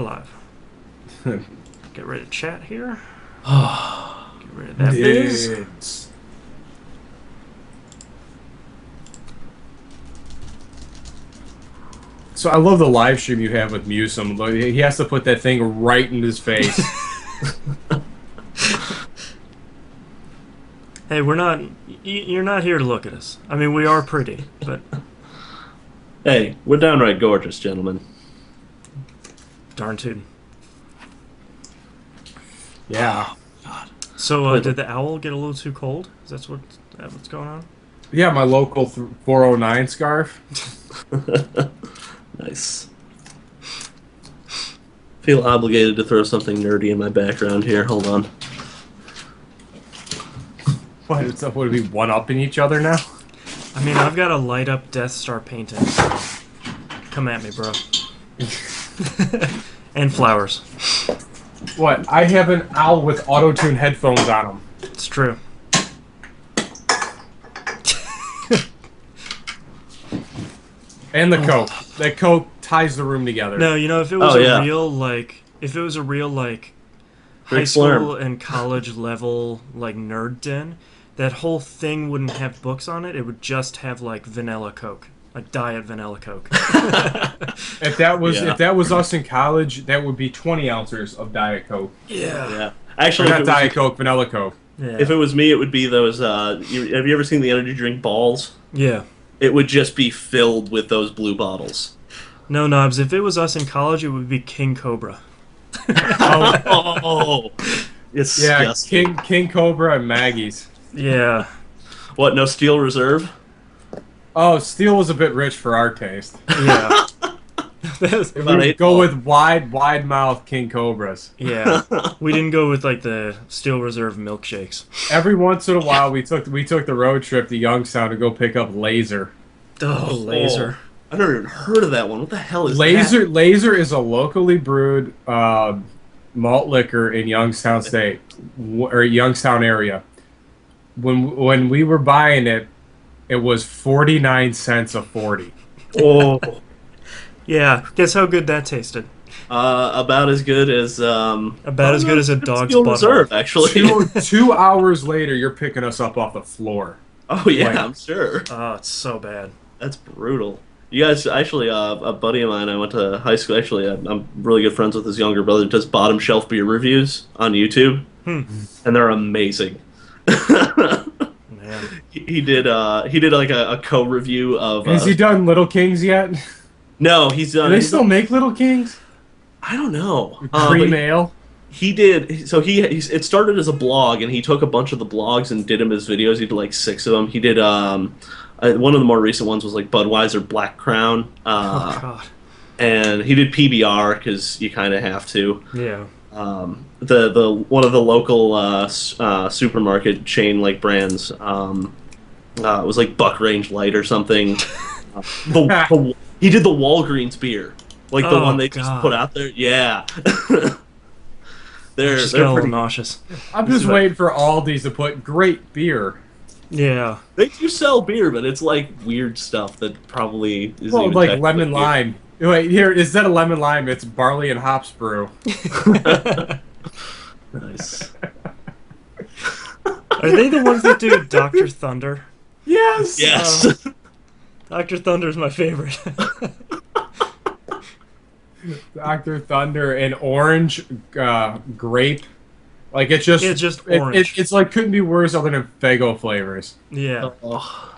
live. Get rid of chat here. Get rid of that biz. So I love the live stream you have with Musum. He has to put that thing right in his face. Hey, we're not... You're not here to look at us. I mean, we are pretty, but... Hey, we're downright gorgeous, gentlemen. Darn tootin'. Yeah. God. So, did the owl get a little too cold? Is that what's going on? Yeah, my local 409 scarf. Nice. Feel obligated to throw something nerdy in my background here. Hold on. What? Would we one-upping each other now? I mean, I've got a light up Death Star painting. So come at me, bro. And flowers. What? I have an owl with auto-tune headphones on them. It's true. And the Coke. That Coke ties the room together. No, you know, if it was if it was a real high school and college level nerd den, that whole thing wouldn't have books on it. It would just have vanilla Coke, diet vanilla Coke. If that was us in college, that would be 20 ounces of Diet Coke. Yeah. Actually, not Diet Coke, vanilla Coke. Yeah. If it was me, it would be those. Have you ever seen the energy drink balls? Yeah. It would just be filled with those blue bottles. No, Knobs, if it was us in college, it would be King Cobra. It's disgusting. King Cobra and Maggie's. Yeah. What, no Steel Reserve? Oh, Steel was a bit rich for our taste. Yeah. We go with wide mouth King Cobras. Yeah. We didn't go with the Steel Reserve milkshakes. Every once in a while, we took the road trip to Youngstown to go pick up Laser. Oh, Laser. I've never even heard of that one. What the hell is Laser? that? Laser is a locally brewed malt liquor in Youngstown State or Youngstown area. When we were buying it, it was 49 cents a 40. Oh. Yeah. Guess how good that tasted. About as good as as good as a dog's Steel butthole. Reserve, actually. 2 hours later, you're picking us up off the floor. Oh yeah, I'm sure. Oh, it's so bad. That's brutal. You guys, actually, a buddy of mine I went to high school. Actually, I'm really good friends with his younger brother. Does bottom shelf beer reviews on YouTube, and they're amazing. Man. He did a co-review of. Has he done Little Kings yet? No, he's done. Do they still make Little Kings? I don't know. Cream ale. He did. So it started as a blog, and he took a bunch of the blogs and did them as videos. He did 6 of them. He did one of the more recent ones was Budweiser Black Crown. Oh God. And he did PBR because you kind of have to. Yeah. The one of the local supermarket chain brands was Buck Range Light or something. He did the Walgreens beer, the one they just put out there. Yeah. they're got a little pretty nauseous. I'm just waiting for Aldi's to put great beer. Yeah. They do sell beer, but it's weird stuff that probably isn't even lemon beer. lime. Wait, here, instead of lemon lime, it's barley and hops brew. Nice. Are they the ones that do Dr. Thunder? Yes. Yes. Dr. Thunder's my favorite. Dr. Thunder and orange grape. It's just orange. It's couldn't be worse other than Faygo flavors. Yeah. Oh.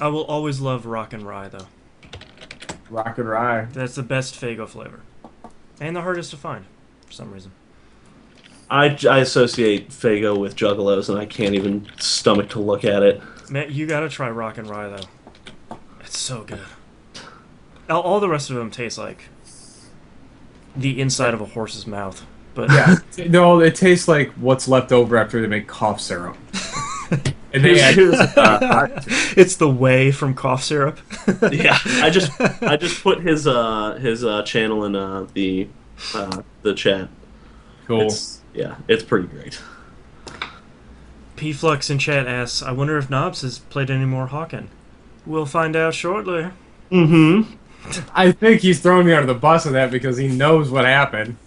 I will always love Rock and Rye, though. Rock and Rye. That's the best Faygo flavor. And the hardest to find, for some reason. I associate Faygo with Juggalos, and I can't even stomach to look at it. Man, you gotta try Rock and Rye, though. It's so good. All the rest of them taste like the inside of a horse's mouth. But yeah, no, it tastes like what's left over after they make cough syrup. And they it's the whey from cough syrup. Yeah, I just put his channel in the chat. Cool. It's pretty great. P-Flux in chat asks, I wonder if Knobs has played any more Hawken. We'll find out shortly. Mm-hmm. I think he's throwing me under the bus on that because he knows what happened.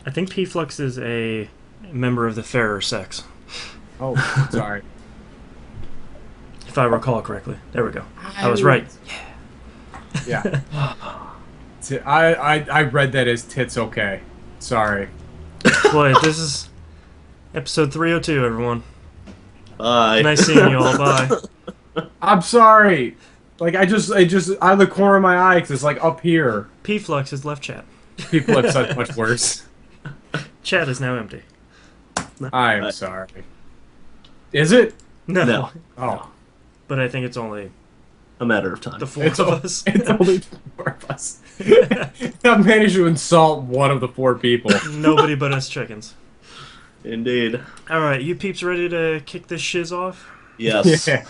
I think P-Flux is a member of the fairer sex. Oh, sorry. If I recall correctly. There we go. I was right. Yeah. I read that as tits okay. Sorry. Boy, this is episode 302, everyone. Bye. Nice seeing you all. Bye. I'm sorry. Like, I just out of the corner of my eye, because it's like up here. P-Flux has left chat. People have said much worse. Chat is now empty. I'm sorry. Is it? No. Oh. But I think it's only A matter of time. the four of us. It's only 4 of us. I've managed to insult one of the 4 people. Nobody but us chickens. Indeed. All right, you peeps ready to kick this shiz off? Yes. Yeah.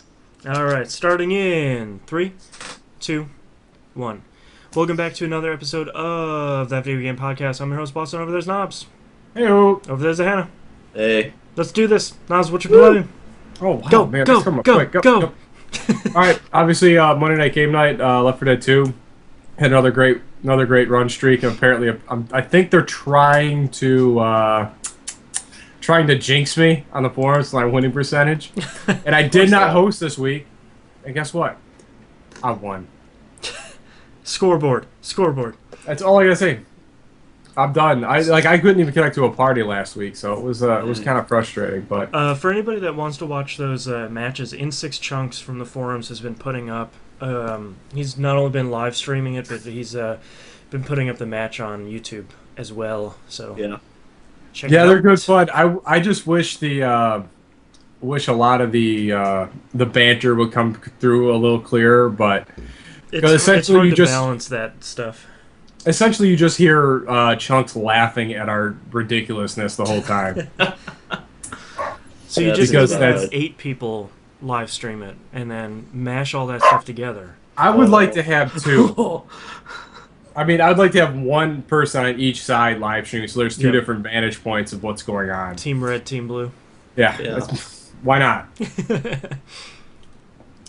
All right, starting in 3, 2, 1. Welcome back to another episode of That Video Game Podcast. I'm your host, Boston. Over there's Knobs. Hey-o. Over there's Hannah. Hey. Let's do this. Knobs, what you playing? Oh, wow, Go, man. go, That's coming go, quick. go. All right, obviously, Monday Night Game Night, Left 4 Dead 2 had another great run streak, and apparently, I think they're trying to jinx me on the forums, my winning percentage. And I did not host this week, and guess what? I won. Scoreboard. That's all I gotta say. I'm done. I couldn't even connect to a party last week, so it was kind of frustrating. But For anybody that wants to watch those matches, In Six Chunks from the forums has been putting up. He's not only been live streaming it, but he's been putting up the match on YouTube as well. So Yeah. check it out. they're good fun. I just wish a lot of the banter would come through a little clearer, but It's essentially hard you to just balance that stuff. essentially you just hear Chunks laughing at our ridiculousness the whole time. So you Yeah, just because need to have that's- 8 people live stream it and then mash all that stuff together. I would like to have 2. I mean, I'd like to have one person on each side live streaming, so there's 2 Yep. different vantage points of what's going on. Team Red, Team Blue. Yeah. Yeah. Why not?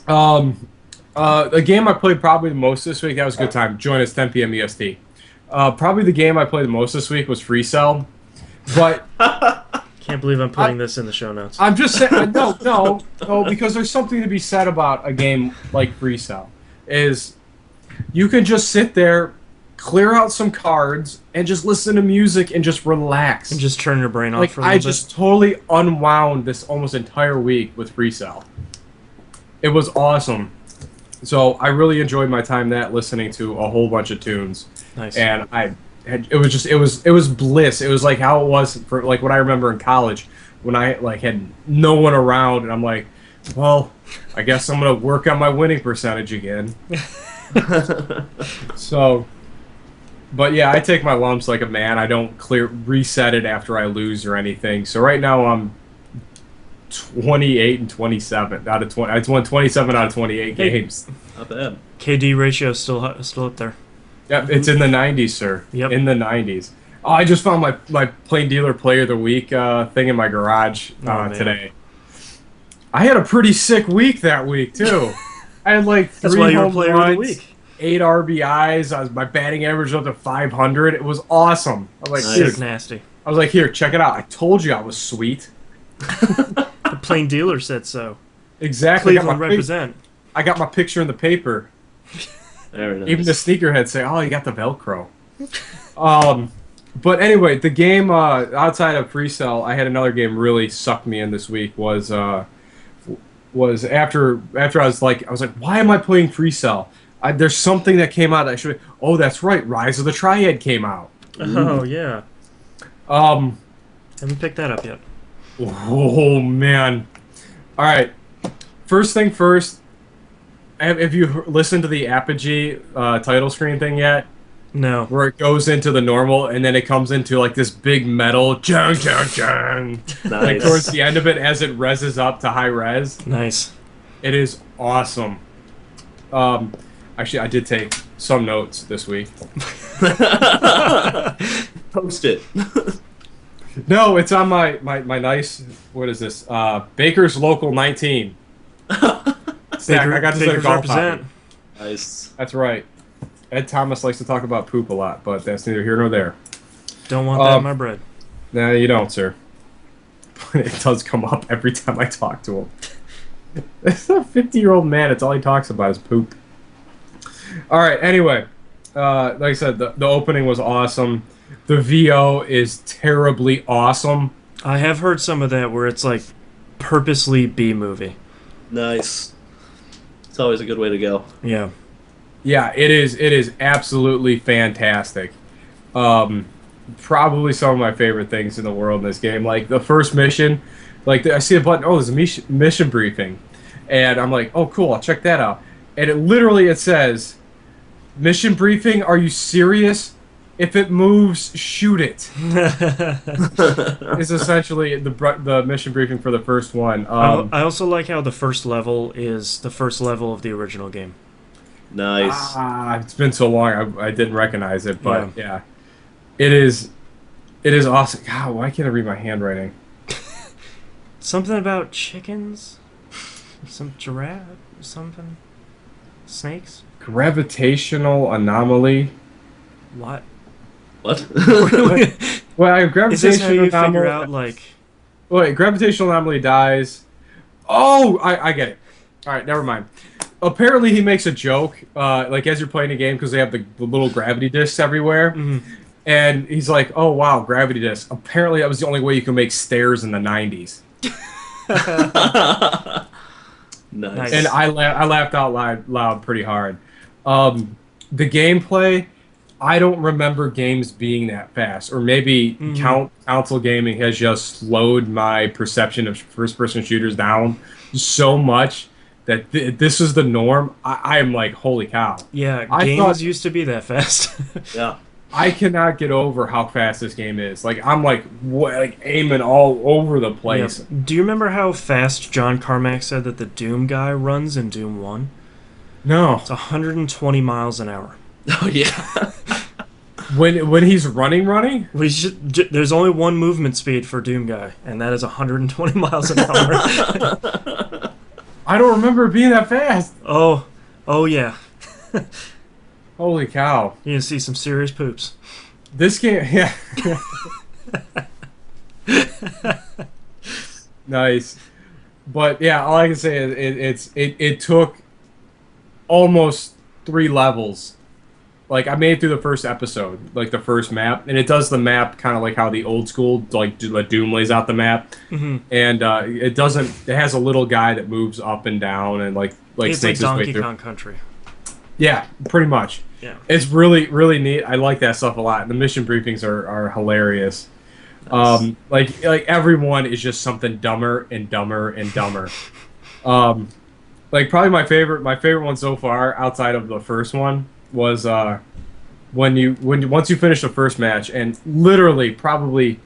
The game I played probably the most this week, that was a good time. Join us 10 p.m. EST. Probably the game I played the most this week was Free Cell. But Can't believe I'm putting this in the show notes. I'm just saying, no, because there's something to be said about a game like Free Cell. Is you can just sit there, clear out some cards, and just listen to music and just relax. And just turn your brain off Like, for a little I just totally unwound this almost entire week with Free Cell. It was awesome. So I really enjoyed my time listening to a whole bunch of tunes. bit. Nice. And it was bliss. It was like how it was for like what I remember in college when I like had no one around, and I'm like, well, I guess I'm gonna work on my winning percentage again. So, but yeah, I take my lumps like a man. I don't reset it after I lose or anything. So right now I'm 28 and 27 out of 20. I won 27 out of 28 games. Not bad. KD ratio is still up there. Yeah, it's in the 90s, sir. Yep. In the 90s. Oh, I just found my Plain Dealer Player of the Week thing in my garage man. today. I had a pretty sick week that week, too. I had like 3 That's why you were home player of the runs, week. 8 RBIs. My batting average was up to 500. It was awesome. I was like, Nice. Sick nasty. here, check it out. I told you I was sweet. The plain dealer said so. Exactly. Cleveland represent. I got my picture in the paper. Very nice. Even the sneakerheads say, "Oh, you got the Velcro." But anyway, the game outside of Free Cell, I had another game really sucked me in this week. Was after I was like, why am I playing Free Cell? There's something that came out that I should. Oh, that's right, Rise of the Triad came out. Oh yeah. Haven't picked that up yet. Oh man! All right. First thing first. Have you listened to the Apogee title screen thing yet? No. Where it goes into the normal and then it comes into like this big metal jung jung jung. Like Nice. towards the end of it as it reses up to high res. Nice. It is awesome. Actually, I did take some notes this week. Post it. No, it's on my nice. What is this? Baker's Local 19. Stack. I got this at a Bakers golf represent. hobby. Nice. That's right. Ed Thomas likes to talk about poop a lot, but that's neither here nor there. Don't want that in my bread. No, you don't, sir. It does come up every time I talk to him. It's a 50-year-old man. It's all he talks about is poop. All right. Anyway, like I said, the opening was awesome. The VO is terribly awesome. I have heard some of that where it's like purposely B movie. Nice. It's always a good way to go. Yeah. Yeah, it is. It is absolutely fantastic. Probably some of my favorite things in the world in this game. Like the first mission, like I see a button. Oh, there's a mission briefing, and I'm like, oh, cool. I'll check that out. And it says, mission briefing. Are you serious? If it moves, shoot it. It's essentially the mission briefing for the first one. I also like how the first level is the first level of the original game. Nice. It's been so long, I didn't recognize it, but yeah. It is awesome. God, why can't I read my handwriting? Something about chickens? Some giraffe? Something? Snakes? Gravitational anomaly. What? What? Well, I have gravitational Is this how you anomaly. figure out, like... Wait, gravitational anomaly dies. Oh, I get it. All right, never mind. Apparently, he makes a joke, like as you're playing a game, because they have the little gravity discs everywhere. Mm-hmm. And he's like, oh, wow, gravity discs. Apparently, that was the only way you could make stairs in the 90s. Nice. And I laughed out loud pretty hard. The gameplay, I don't remember games being that fast. Or maybe console gaming has just slowed my perception of first-person shooters down so much that this is the norm. I am like, holy cow. Yeah, games used to be that fast. Yeah. I cannot get over how fast this game is. Like I'm like aiming all over the place. Yeah. Do you remember how fast John Carmack said that the Doom guy runs in Doom 1? No. It's 120 miles an hour. Oh yeah. When he's running? There's only one movement speed for Doom guy, and that is 120 miles an hour. I don't remember it being that fast. Oh yeah. Holy cow. You're gonna see some serious poops. This game, yeah. Nice. But yeah, all I can say is it took almost 3 levels. Like I made it through the first episode, like the first map, and it does the map kind of like how the old school like Doom lays out the map. Mm-hmm. And it doesn't. It has a little guy that moves up and down and like it's snakes like his way Donkey through. Kong Country. Yeah, pretty much. Yeah. It's really, really neat. I like that stuff a lot. The mission briefings are hilarious. Nice. Like everyone is just something dumber and dumber and dumber. Like probably my favorite one so far, outside of the first one, was once you finish the first match, and literally probably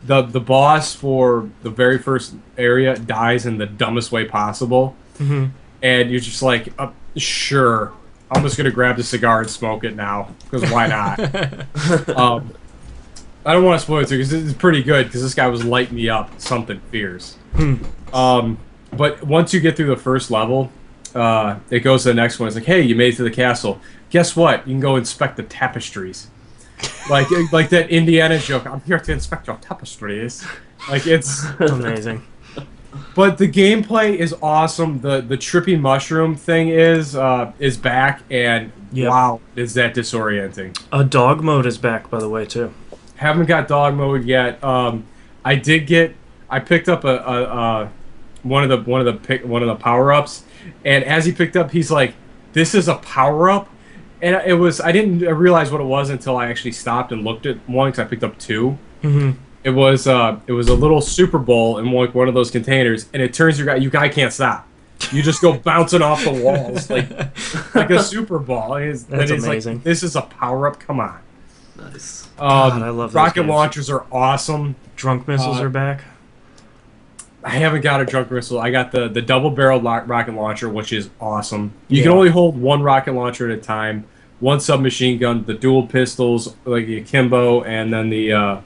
the boss for the very first area dies in the dumbest way possible, and you're just like, sure. I'm just gonna grab the cigar and smoke it now, because why not? I don't want to spoil it too, because it's pretty good. Because this guy was lighting me up, something fierce. But once you get through the first level, it goes to the next one. It's like, hey, you made it to the castle. Guess what? You can go inspect the tapestries. like that Indiana joke. I'm here to inspect your tapestries. Like it's amazing. But the gameplay is awesome. The trippy mushroom thing is back, and wow, is that disorienting. Dog mode is back, by the way, too. Haven't got dog mode yet. I picked up one of the power ups, and as he picked up, he's like, "This is a power up," and I didn't realize what it was until I actually stopped and looked at one, because I picked up 2. Mm-hmm. It was a little Super Bowl in one of those containers, and it turns your guy can't stop. You just go bouncing off the walls like a Super Ball. That's amazing. Like, this is a power up. Come on. Nice. God, I love those rocket games. launchers are awesome. Drunk missiles are back. I haven't got a drunk missile. I got the double barreled rocket launcher, which is awesome. You can only hold one rocket launcher at a time. One submachine gun, the dual pistols, like the akimbo, and then the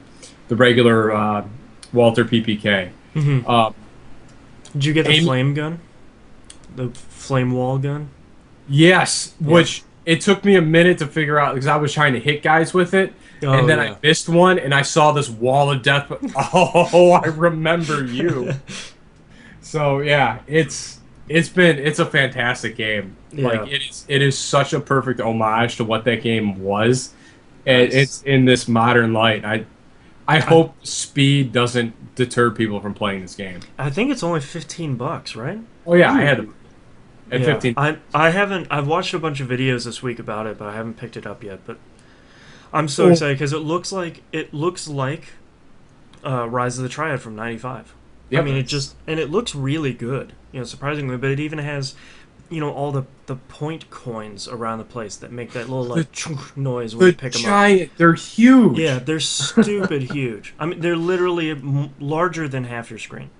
regular Walther PPK. Mm-hmm. Did you get the flame gun? The flame wall gun? Yes, which it took me a minute to figure out because I was trying to hit guys with it, Oh and then yeah. I missed one, and I saw this wall of death. But, oh, I remember you. So yeah, it's a fantastic game. Like Yeah. it is such a perfect homage to what that game was, and Nice. it's in this modern light. I hope speed doesn't deter people from playing this game. I think it's only $15, right? Oh yeah, I had them at Yeah. 15. I haven't. I've watched a bunch of videos this week about it, but I haven't picked it up yet. But I'm so Well, excited because it looks like Rise of the Triad from '95. I Yep. mean, it looks really good. Surprisingly, but it even has, all the point coins around the place that make that little like chunk noise when The you pick them up. giant, they're huge. Yeah, they're stupid huge. I mean, they're literally larger than half your screen.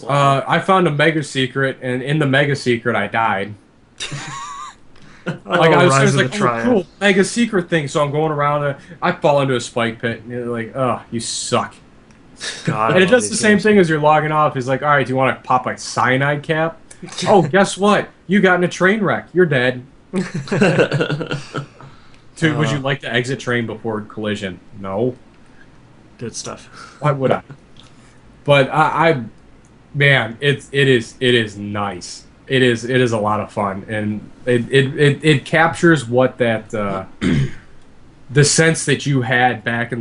I found a mega secret, and in the mega secret, I died. Like I Rise was of like, the oh, Triad. cool, mega secret thing. So I'm going around, I fall into a spike pit, and you're like, oh, you suck. God, I And it love does the these same games. thing as you're logging off. He's like, all right, do you want to pop a cyanide cap? Oh, guess what? You got in a train wreck. You're dead. Dude, would you like to exit train before collision? No. Good stuff. Why would I? But man, it is nice. It is a lot of fun, and it captures what that the sense that you had back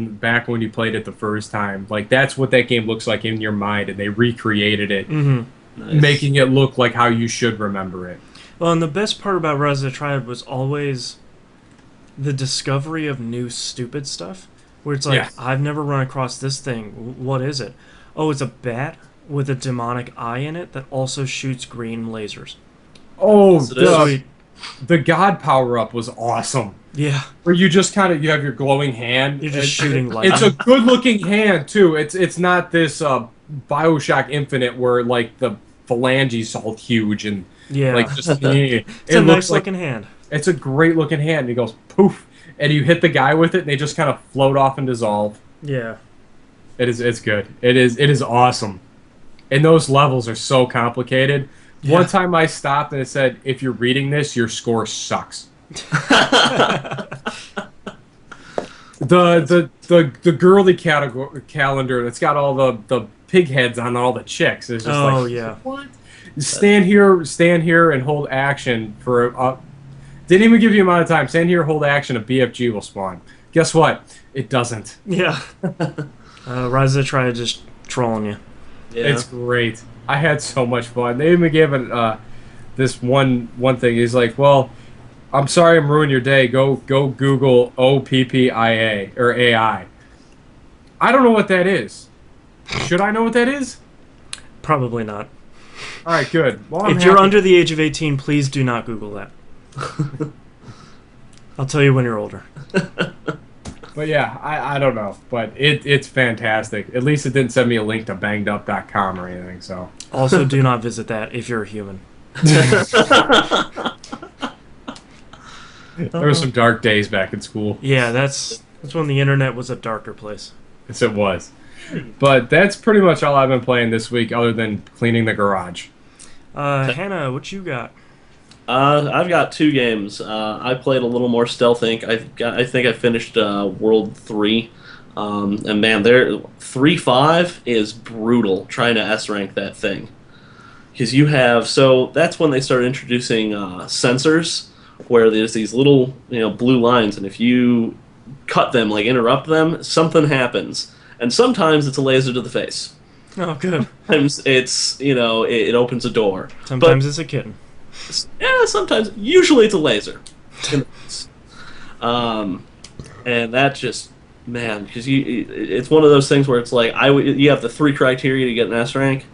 when you played it the first time. Like that's what that game looks like in your mind, and they recreated it, Nice. making it look like how you should remember it. Well, and the best part about Rise of the Triad was always the discovery of new stupid stuff. Where it's like, Yes. I've never run across this thing. What is it? Oh, it's a bat with a demonic eye in it that also shoots green lasers. Oh, Yes, it is. Sweet. the God power up was awesome. Yeah, Where you just kind of you have your glowing hand. you're just shooting It's lightning. a good looking hand too. It's not this BioShock Infinite where like the phalanges all huge and Yeah. like just It's it a looks nice like looking hand. it's a great looking hand. And he goes poof, and you hit the guy with it, and they just kind of float off and dissolve. Yeah. It's good. It is awesome, and those levels are so complicated. Yeah. One time I stopped and it said, "If you're reading this, your score sucks." The girly calendar that's got all the pig heads on all the chicks is just Oh, like yeah. what? Stand here and hold action for didn't even give you amount of time. Stand here, hold action, a BFG will spawn. Guess what? It doesn't. Yeah. Rise of the Triad just trolling you. Yeah. It's great. I had so much fun. They even gave it this one thing. He's like, well, I'm sorry I'm ruining your day. Go Google OPPIA or AI. I don't know what that is. Should I know what that is? Probably not. All right, good. Well, I'm If you're happy. under the age of 18, please do not Google that. I'll tell you when you're older. But yeah, I don't know. But it's fantastic. At least it didn't send me a link to bangedup.com or anything. So Also, do not visit that if you're a human. there were some dark days back in school. Yeah, that's when the internet was a darker place. Yes, it was. But that's pretty much all I've been playing this week, other than cleaning the garage. Hannah, what you got? I've got two games. I played a little more Stealth Inc. I think I finished World 3. And man, 3.5 is brutal trying to S rank that thing. Because so that's when they started introducing sensors where there's these little blue lines, and if you cut them, like interrupt them, something happens. And sometimes it's a laser to the face. Oh, good. Sometimes it's it opens a door. Sometimes it's a kitten. Yeah, sometimes. Usually it's a laser. And that just, man, because it's one of those things where it's like you have the 3 criteria to get an S rank.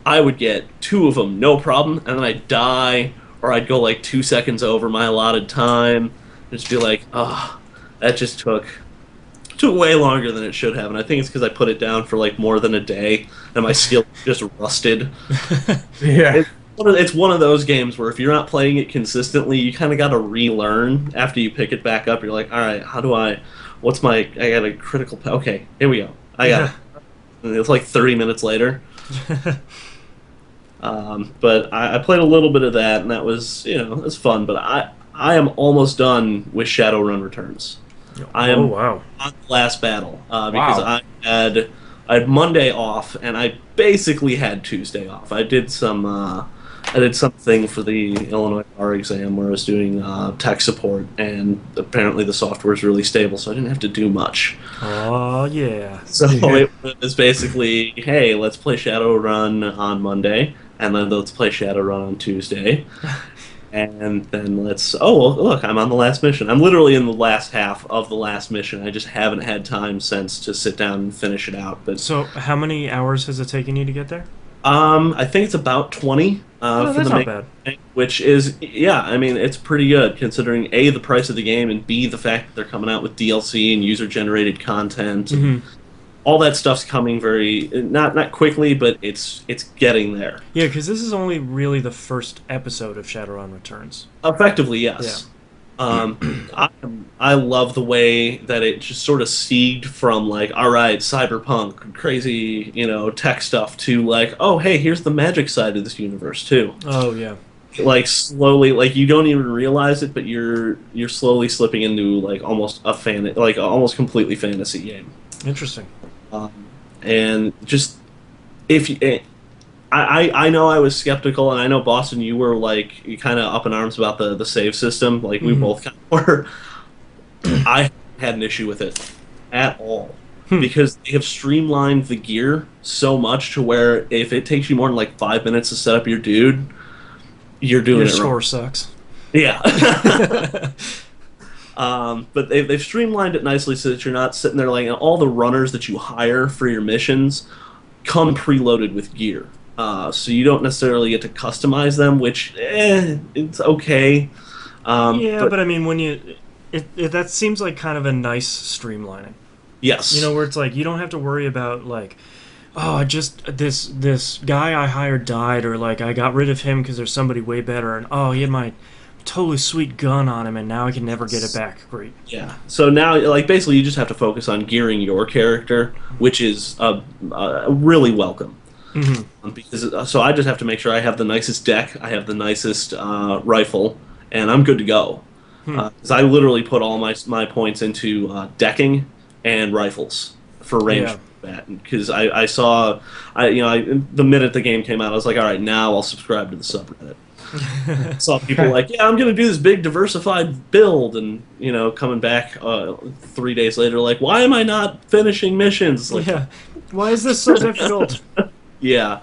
I would get 2 of them, no problem, and then I'd die, or I'd go like 2 seconds over my allotted time. Just be like, that just took way longer than it should have, and I think it's because I put it down for like more than a day, and my skill just rusted. Yeah. It's one of those games where if you're not playing it consistently, you kind of got to relearn after you pick it back up. You're like, all right, I got a critical, okay, here we go. I got it. And it's like 30 minutes later. But I played a little bit of that, and that was, you know, it was fun. But I am almost done with Shadowrun Returns. I Oh am wow. on the last battle because Wow. I had Monday off, and I basically had Tuesday off. I did something for the Illinois bar exam where I was doing tech support, and apparently the software is really stable, so I didn't have to do much. Oh yeah. So it was basically, hey, let's play Shadowrun on Monday, and then let's play Shadowrun on Tuesday, and then oh, well, look, I'm on the last mission. I'm literally in the last half of the last mission. I just haven't had time since to sit down and finish it out. But So how many hours has it taken you to get there? I think it's about 20 Oh, for that's the not main bad. thing, which is, yeah, I mean, it's pretty good considering A, the price of the game, and B, the fact that they're coming out with DLC and user-generated content. And Hmm. all that stuff's coming very, not quickly, but it's getting there. Yeah, because this is only really the first episode of Shadowrun Returns. Effectively, Yeah. yes. I love the way that it just sort of seeded from like, all right, cyberpunk, crazy, you know, tech stuff to like, oh, hey, here's the magic side of this universe too. Oh yeah. Like slowly, like you don't even realize it, but you're slowly slipping into like almost like almost completely fantasy game. Interesting. Um, and just if you, I know I was skeptical, and I know Boston, you were like you kind of up in arms about the save system. Like we Mhm. both kind of were. I had an issue with it at all Hmm. because they have streamlined the gear so much to where if it takes you more than like 5 minutes to set up your dude, you're doing Your it score wrong. sucks. Yeah. But they've streamlined it nicely so that you're not sitting there like all the runners that you hire for your missions come preloaded with gear. So you don't necessarily get to customize them, which it's okay. Yeah, But but I mean, when that seems like kind of a nice streamlining. yes, You know, where it's like you don't have to worry about like, oh, I just this guy I hired died, or like I got rid of him because there's somebody way better, and oh, he had my totally sweet gun on him, and now I can never get it back. Great. yeah. So now, like basically, you just have to focus on gearing your character, which is really welcome. Hmm. Because so I just have to make sure I have the nicest deck, I have the nicest rifle, and I'm good to go. Hmm. 'Cause I literally put all my points into decking and rifles for range Yeah. combat. Because I saw, the minute the game came out, I was like, all right, now I'll subscribe to the subreddit. Saw people like, yeah, I'm gonna do this big diversified build, and coming back 3 days later, like, why am I not finishing missions? Like, Yeah. Why is this so difficult? yeah.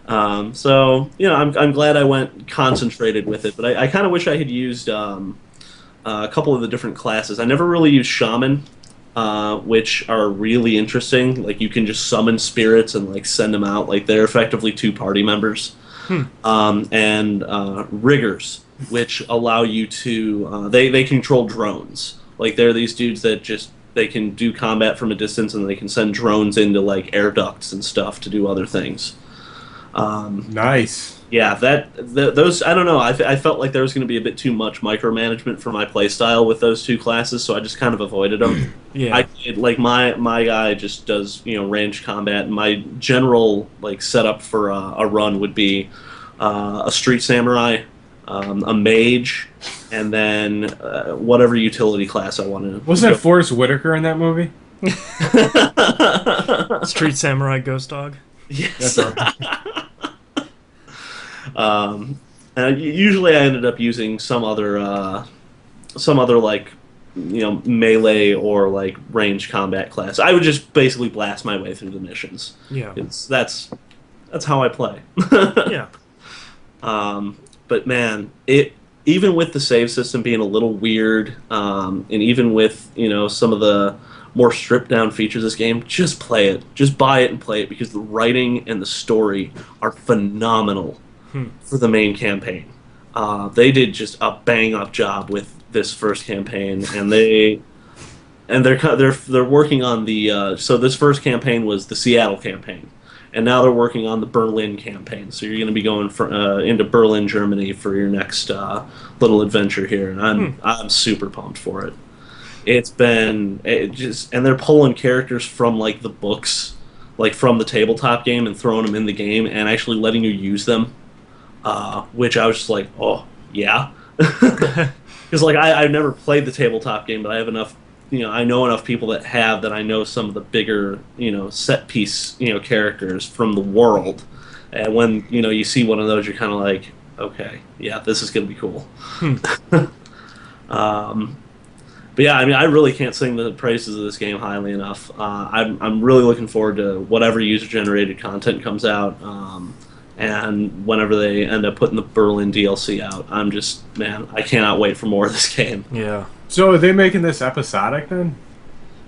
So I'm glad I went concentrated with it, but I kind of wish I had used a couple of the different classes. I never really used shaman, which are really interesting. Like you can just summon spirits and like send them out. Like they're effectively two party members. Hmm. And riggers, which allow you to they control drones. Like they're these dudes that just they can do combat from a distance, and they can send drones into like air ducts and stuff to do other things. Nice. Yeah, those I don't know. I felt like there was going to be a bit too much micromanagement for my playstyle with those two classes, so I just kind of avoided them. Yeah. Like my guy just does ranged combat. And my general like setup for a run would be a street samurai, a mage, and then whatever utility class I wanted. Wasn't Forrest Whitaker in that movie? Street Samurai Ghost Dog. Yes. That's all right. Usually I ended up using some other like melee or like range combat class. I would just basically blast my way through the missions. Yeah. That's how I play. Yeah. But man, it even with the save system being a little weird, and even with some of the more stripped down features of this game, just play it. Just buy it and play it because the writing and the story are phenomenal for the main campaign. They did just a bang up job with this first campaign, and they're working on the so this first campaign was the Seattle campaign, and now they're working on the Berlin campaign. So you're going to be going into Berlin, Germany for your next little adventure here, and I'm super pumped for it. And they're pulling characters from like the books like from the tabletop game and throwing them in the game and actually letting you use them, which I was just like, oh yeah, because like I've never played the tabletop game, but I have enough, I know enough people that have, that I know some of the bigger, set piece, characters from the world, and when you see one of those, you're kind of like, okay, yeah, this is gonna be cool. But yeah, I mean, I really can't sing the praises of this game highly enough. I'm really looking forward to whatever user-generated content comes out, and whenever they end up putting the Berlin DLC out. I'm just, man, I cannot wait for more of this game. Yeah. So are they making this episodic then?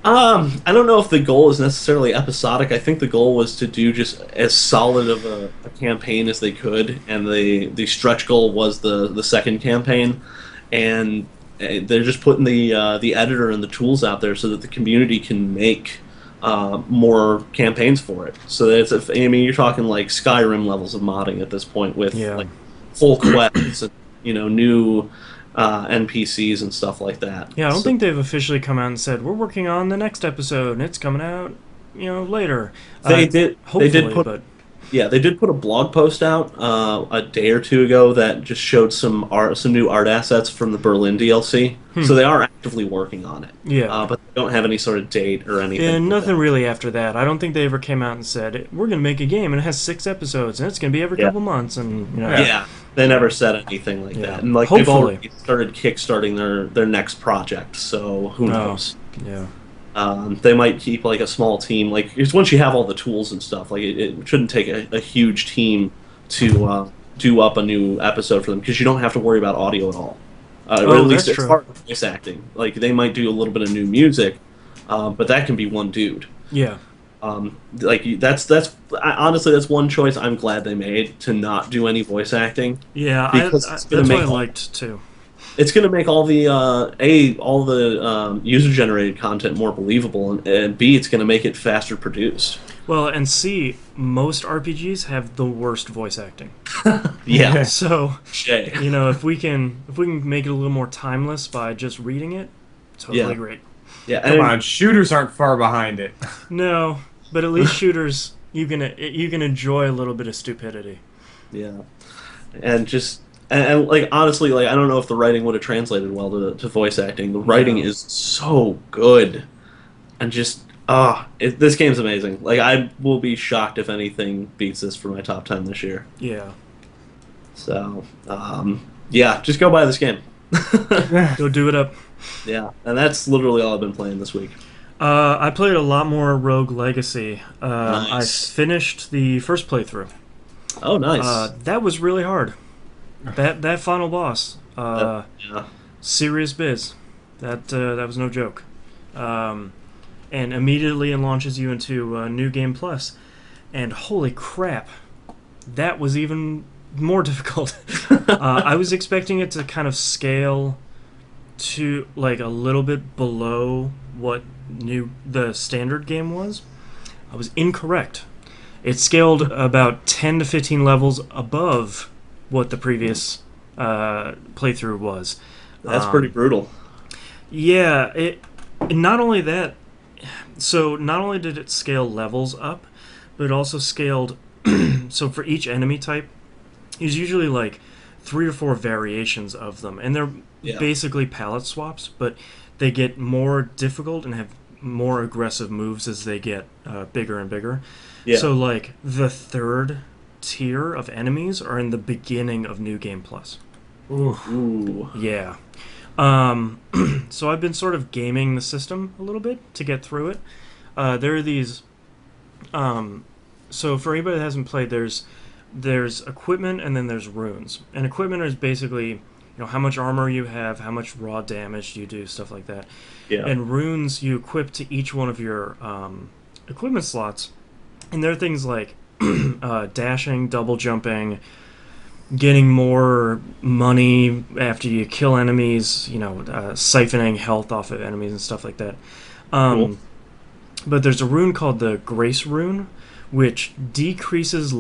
I don't know if the goal is necessarily episodic. I think the goal was to do just as solid of a campaign as they could, and the stretch goal was the second campaign, and they're just putting the editor and the tools out there so that the community can make more campaigns for it. So that I mean, you're talking like Skyrim levels of modding at this point with like full quests and new NPCs and stuff like that. Yeah, I don't think they've officially come out and said we're working on the next episode and it's coming out later. They did. Hopefully, they did put. But Yeah, they did put a blog post out a day or two ago that just showed some new art assets from the Berlin DLC. So they are actively working on it. Yeah, but they don't have any sort of date or anything. And nothing really after that. I don't think they ever came out and said we're going to make a game and it has 6 episodes and it's going to be every couple months. And yeah, they never said anything like that. And like hopefully they've already started kickstarting their next project. So who knows? Yeah. They might keep like a small team. Like once you have all the tools and stuff, like it shouldn't take a huge team to do up a new episode for them, because you don't have to worry about audio at all. Or at least as far as voice acting. Like they might do a little bit of new music, but that can be one dude. Yeah. Like that's honestly that's one choice I'm glad they made, to not do any voice acting. Yeah, because that's what I liked too. It's going to make all the user-generated content more believable, and B, it's going to make it faster produced. Well, and C, most RPGs have the worst voice acting. Yeah. So, if we can make it a little more timeless by just reading it, totally great. Yeah. Come on, shooters aren't far behind it. No, but at least shooters, you can enjoy a little bit of stupidity. Yeah, and just. And like honestly, like I don't know if the writing would have translated well to voice acting. The writing is so good, and just this game's amazing. Like I will be shocked if anything beats this for my top 10 this year. Yeah. So just go buy this game. Go do it up. Yeah, and that's literally all I've been playing this week. I played a lot more Rogue Legacy. Nice. I finished the first playthrough. Oh, nice. That was really hard. That final boss, serious biz. That was no joke. And immediately it launches you into New Game Plus, and holy crap, that was even more difficult. I was expecting it to kind of scale to like a little bit below what the standard game was. I was incorrect. It scaled about 10 to 15 levels above what the previous playthrough was. That's pretty brutal. Yeah, not only that, so not only did it scale levels up, but it also scaled, so for each enemy type, there's usually like 3 or 4 variations of them, and they're basically palette swaps, but they get more difficult and have more aggressive moves as they get bigger and bigger. Yeah. So like the 3rd tier of enemies are in the beginning of New Game Plus. Ooh. Yeah. So I've been sort of gaming the system a little bit to get through it. There are these. So for anybody that hasn't played, there's equipment and then there's runes. And equipment is basically how much armor you have, how much raw damage you do, stuff like that. Yeah. And runes you equip to each one of your equipment slots, and there are things like dashing, double jumping, getting more money after you kill enemies, siphoning health off of enemies and stuff like that. Cool. But there's a rune called the Grace Rune, which decreases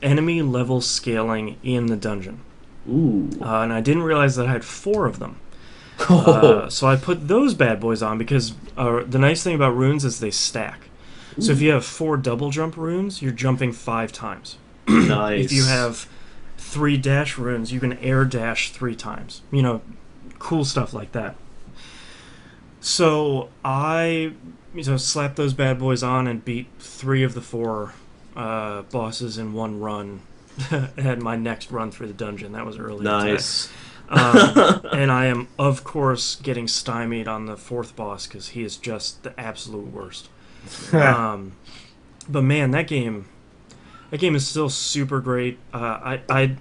enemy level scaling in the dungeon. Ooh. And I didn't realize that I had 4 of them. So I put those bad boys on because the nice thing about runes is they stack. So if you have 4 double jump runes, you're jumping 5 times. Nice. If you have 3 dash runes, you can air dash 3 times. Cool stuff like that. So I slapped those bad boys on and beat 3 of the 4 bosses in one run. Had my next run through the dungeon. That was earlier Nice. today. And I am, of course, getting stymied on the 4th boss because he is just the absolute worst. But man, that game is still super great. I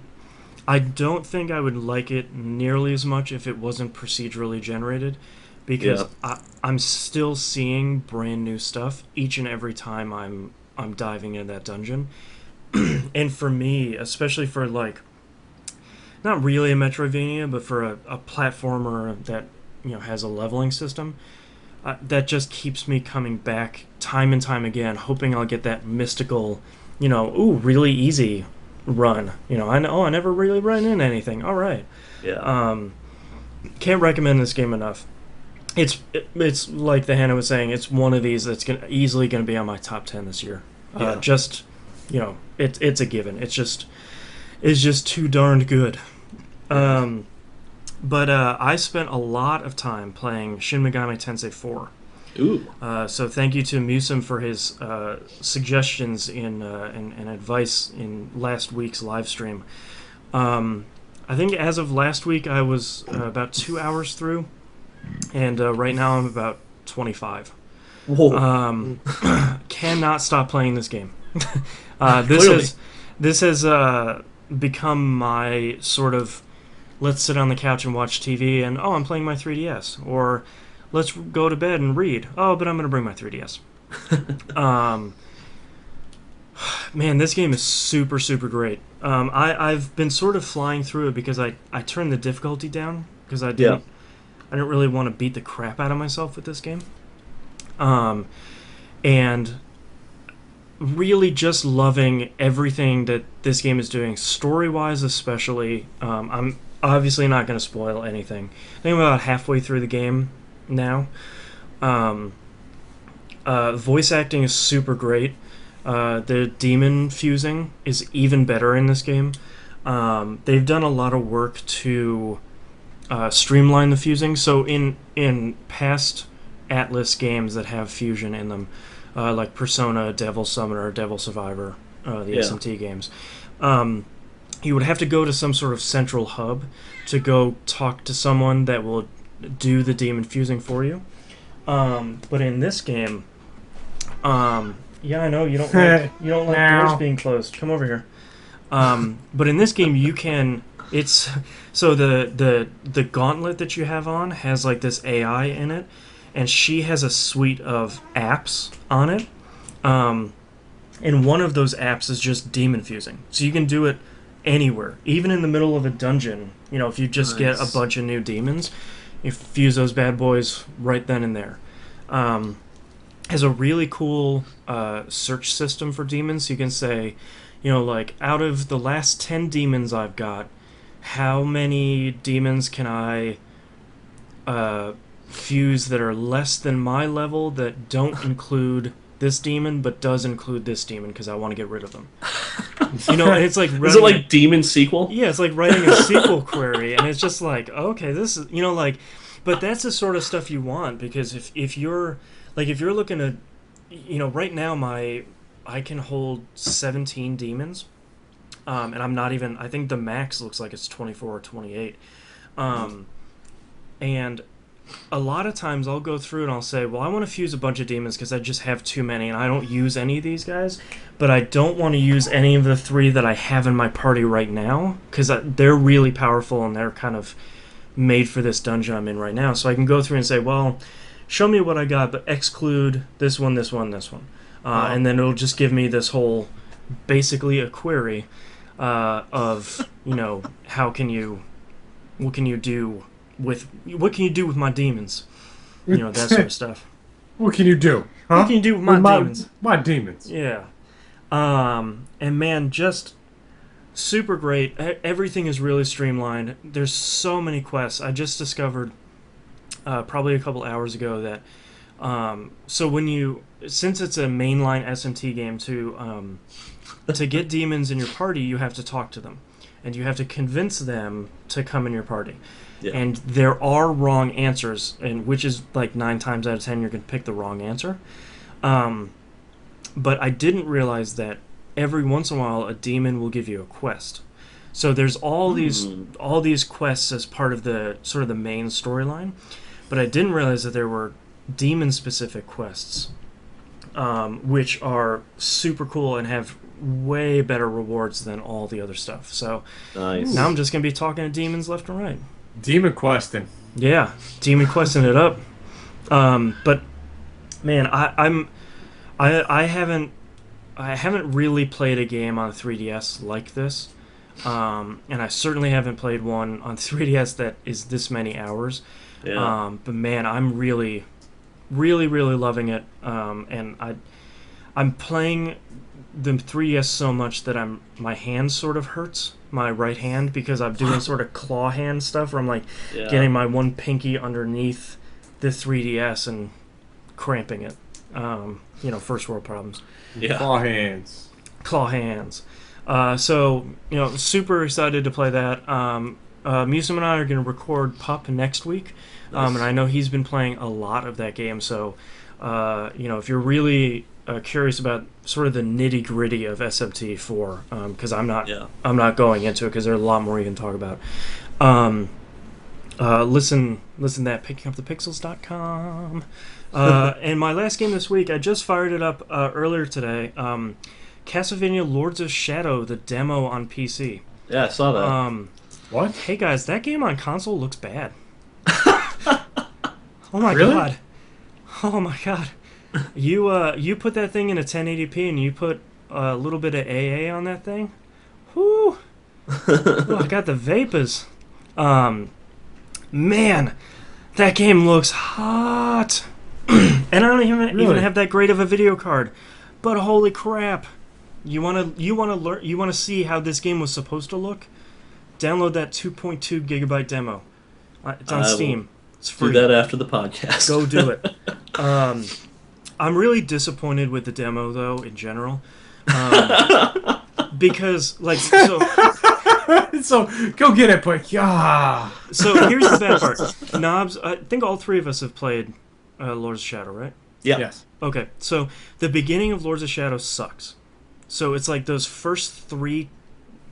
don't think I would like it nearly as much if it wasn't procedurally generated, because I'm still seeing brand new stuff each and every time I'm diving into that dungeon. And for me, especially for like, not really a Metroidvania, but for a platformer that has a leveling system, that just keeps me coming back time and time again, hoping I'll get that mystical, really easy run. I never really run in anything. All right. Yeah. Can't recommend this game enough. It's like the Hannah was saying. It's one of these that's easily going to be on my top 10 this year. It's a given. It's just too darned good. But I spent a lot of time playing Shin Megami Tensei 4. Ooh. So thank you to Musum for his suggestions and advice in last week's live stream. I think as of last week I was about 2 hours through, and right now I'm about 25. Whoa. Cannot stop playing this game. This has become my sort of, let's sit on the couch and watch TV, and I'm playing my 3DS, or let's go to bed and read. But I'm going to bring my 3DS. Man, this game is super, super great. I've been sort of flying through it because I turned the difficulty down because I didn't really want to beat the crap out of myself with this game. And really just loving everything that this game is doing, story-wise especially. I'm obviously not going to spoil anything. I think I'm about halfway through the game now. Voice acting is super great. The demon fusing is even better in this game. They've done a lot of work to streamline the fusing. So in past Atlas games that have fusion in them, like Persona, Devil Summoner, Devil Survivor, the SMT games, you would have to go to some sort of central hub to go talk to someone that will do the demon fusing for you. But in this game, I know you don't like doors being closed. Come over here. But in this game, you can. It's so the gauntlet that you have on has like this AI in it, and she has a suite of apps on it. And one of those apps is just demon fusing, so you can do it anywhere, even in the middle of a dungeon. If you just get a bunch of new demons, you fuse those bad boys right then and there. Has a really cool search system for demons. So you can say, like, out of the last 10 demons I've got, how many demons can I fuse that are less than my level that don't include this demon but does include this demon because I want to get rid of them. And it's like is it like DemonSQL? Yeah, it's like writing a SQL query, and it's just like, okay, this is but that's the sort of stuff you want, because if you're looking at, right now I can hold 17 demons, and I'm not even, I think the max looks like it's 24 or 28, and a lot of times I'll go through and I'll say, well, I want to fuse a bunch of demons because I just have too many and I don't use any of these guys, but I don't want to use any of the 3 that I have in my party right now because they're really powerful and they're kind of made for this dungeon I'm in right now. So I can go through and say, well, show me what I got, but exclude this one, this one, this one. And then it'll just give me this whole, basically a query of, what can you do with my demons? That sort of stuff. What can you do? Huh? What can you do with my demons? My demons. Yeah. And man, just super great. Everything is really streamlined. There's so many quests. I just discovered probably a couple hours ago that So since it's a mainline SMT game, to get demons in your party, you have to talk to them, and you have to convince them to come in your party. Yeah. And there are wrong answers, and which is like 9 times out of 10 you're going to pick the wrong answer. But I didn't realize that every once in a while a demon will give you a quest. So there's all these quests as part of the sort of the main storyline, but I didn't realize that there were demon specific quests, which are super cool and have way better rewards than all the other stuff. So Nice. now I'm just gonna be talking to demons left and right. Demon questing. Yeah, demon questing it up. But man, I haven't really played a game on 3DS like this, and I certainly haven't played one on 3DS that is this many hours. Yeah. But man, I'm really loving it. And I'm playing the 3DS so much that my hand sort of hurts, my right hand, because I'm doing sort of claw hand stuff where I'm like getting my one pinky underneath the 3DS and cramping it. First world problems. Yeah. Claw hands. Claw hands. So, super excited to play that. Musum and I are going to record Pup next week. Nice. And I know he's been playing a lot of that game. So, if you're really curious about sort of the nitty gritty of SMT4, because I'm not going into it because there's a lot more you can talk about. Listen to that, pickingupthepixels.com. And my last game this week, I just fired it up earlier today. Castlevania Lords of Shadow, the demo on PC. Yeah, I saw that. What? Hey guys, that game on console looks bad. Oh my Really? god. Oh my god. You put that thing in a 1080p and you put a little bit of AA on that thing. Whoo! Oh, I got the vapors. Man, that game looks hot. And I don't even have that great of a video card. But holy crap. You want to see how this game was supposed to look? Download that 2.2 gigabyte demo. It's on Steam. It's free. Do that after the podcast. Go do it. I'm really disappointed with the demo, though, in general. Because, like, So, go get it, but So, here's the bad part. Knobs, I think all three of us have played Lords of Shadow, right? Yeah. Yes. Okay, so the beginning of Lords of Shadow sucks. So, it's like those first 3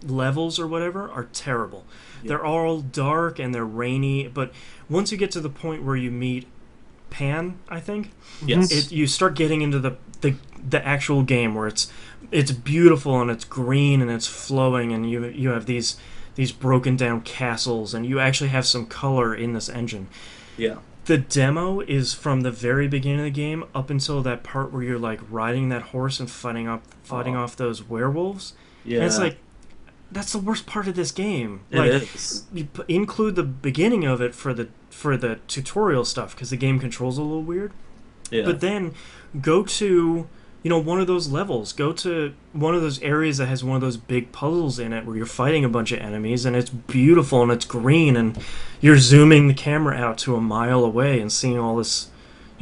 levels or whatever are terrible. Yeah. They're all dark and they're rainy, but once you get to the point where you meet Pan, I think, yes, you start getting into the actual game where it's beautiful and it's green and it's flowing and you have these broken down castles and you actually have some color in this engine. Yeah. The demo is from the very beginning of the game up until that part where you're like riding that horse and fighting off those werewolves. Yeah. And it's like, that's the worst part of this game. It is. You include the beginning of it for the tutorial stuff because the game controls a little weird. Yeah. But then go to one of those levels. Go to one of those areas that has one of those big puzzles in it where you're fighting a bunch of enemies and it's beautiful and it's green and you're zooming the camera out to a mile away and seeing all this.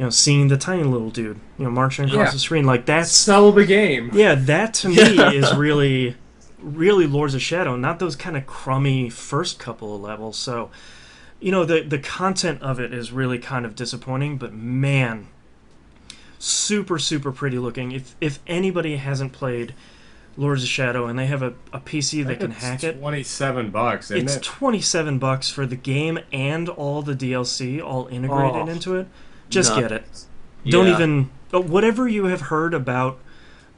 Seeing the tiny little dude, marching across the screen. Like that's sell the game. Yeah, that to me is really Lords of Shadow, not those kind of crummy first couple of levels. So, the content of it is really kind of disappointing, but man, super, super pretty looking. If anybody hasn't played Lords of Shadow and they have a PC that can hack it, $27, isn't it's it? $27 for the game and all the DLC all integrated into it. Just get it. Don't even... Whatever you have heard about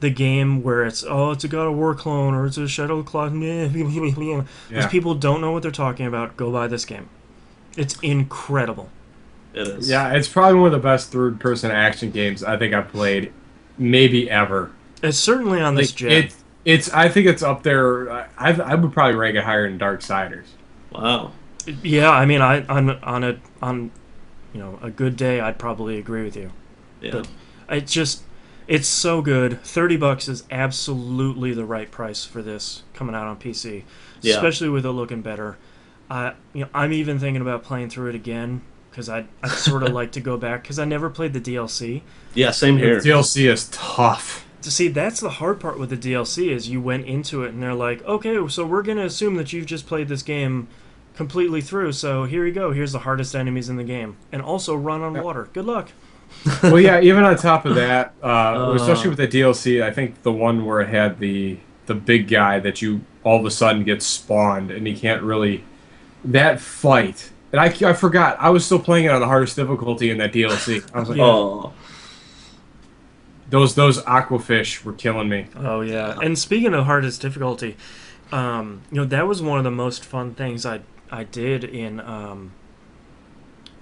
the game where it's a God of War clone or it's a Shadow clone, because people don't know what they're talking about, go buy this game. It's incredible. It is. Yeah, it's probably one of the best third-person action games I think I've played, maybe ever. It's certainly on this gen. I think it's up there. I would probably rank it higher than Darksiders. Wow. Yeah, I mean, on a good day, I'd probably agree with you. Yeah. But it's so good. $30 is absolutely the right price for this coming out on PC, especially with it looking better. I'm even thinking about playing through it again because I'd sort of like to go back because I never played the DLC. Yeah, same here. The DLC is tough. To see, that's the hard part with the DLC is you went into it and they're like, okay, so we're gonna assume that you've just played this game completely through. So here you go. Here's the hardest enemies in the game, and also run on water. Good luck. Well, yeah. Even on top of that, especially with the DLC, I think the one where it had the big guy that you all of a sudden get spawned and he can't really that fight. And I forgot I was still playing it on the hardest difficulty in that DLC. I was like, Oh. Those aquafish were killing me. Oh yeah. And speaking of hardest difficulty, that was one of the most fun things I did in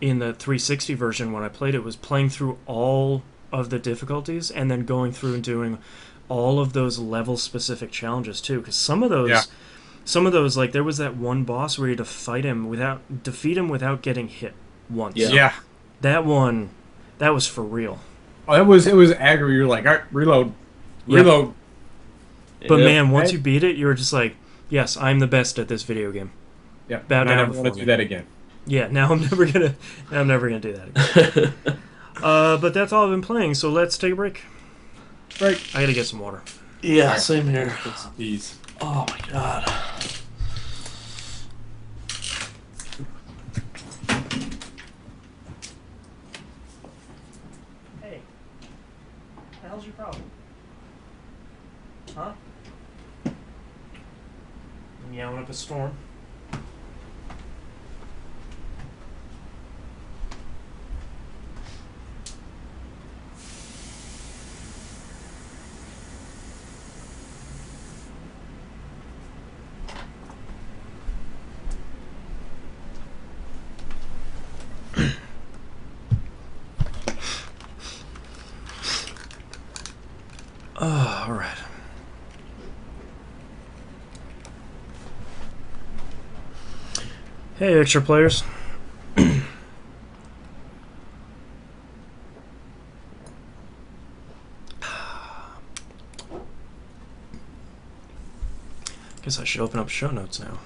the 360 version when I played it, was playing through all of the difficulties and then going through and doing all of those level specific challenges too, because some of those, like there was that one boss where you had to defeat him without getting hit once. Yeah. That one, that was for real. Oh, it was aggro. You're like, all right, reload. But man, once you beat it, you were just like, yes, I'm the best at this video game. Yeah. Bow down I never want to do that again. Yeah, now I'm never gonna do that again. But that's all I've been playing. So let's take a break. Right. I gotta get some water. Yeah, same here. These. Oh my god. Hey, what the hell's your problem? Huh? I'm yelling up a storm. All right. Hey, extra players. Guess I should open up show notes now.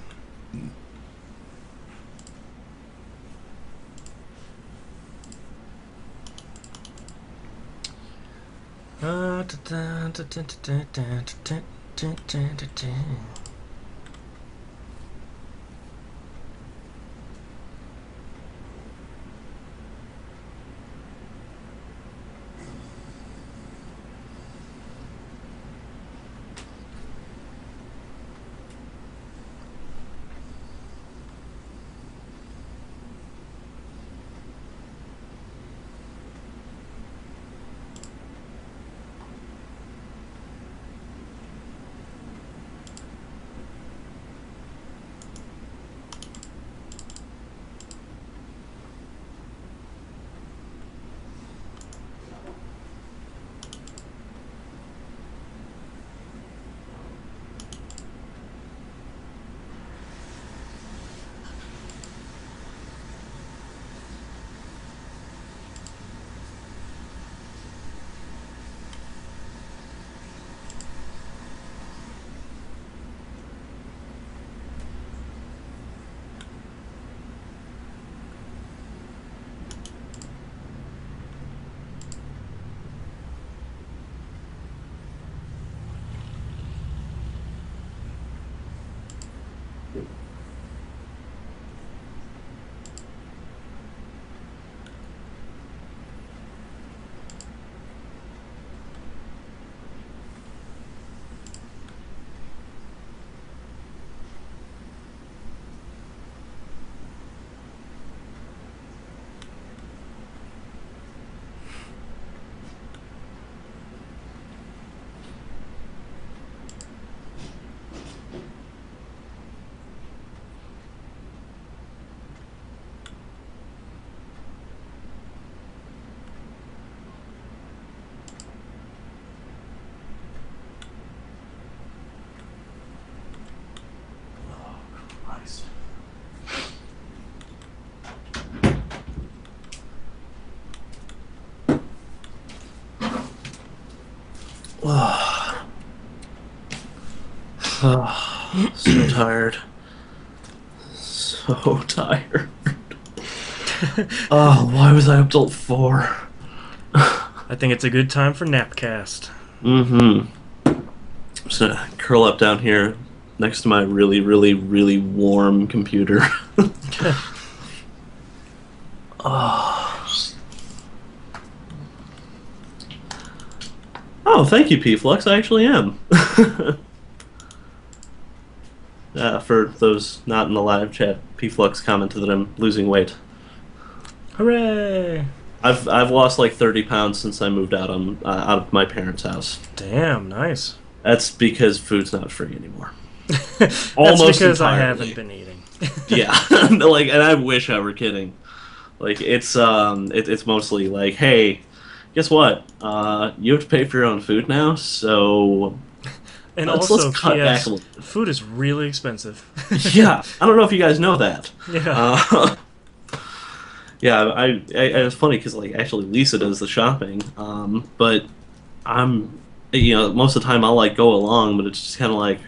So tired. So tired. Oh, why was I up till 4? I think it's a good time for Napcast. Mm-hmm. I'm just gonna curl up down here next to my really, really, really warm computer. Oh, thank you, P-Flux. I actually am. For those not in the live chat, P-Flux commented that I'm losing weight. Hooray! I've lost like 30 pounds since I moved out of my parents' house. Damn, nice. That's because food's not free anymore. That's Almost because entirely. I haven't been eating. Yeah, like, and I wish I were kidding. Like, it's mostly like, hey, guess what? You have to pay for your own food now, so And let's also, cut back PS, a little. food is really expensive. Yeah, I don't know if you guys know that. Yeah. Yeah, it's funny because like actually Lisa does the shopping, but I'm, most of the time I'll like go along, but it's just kind of like,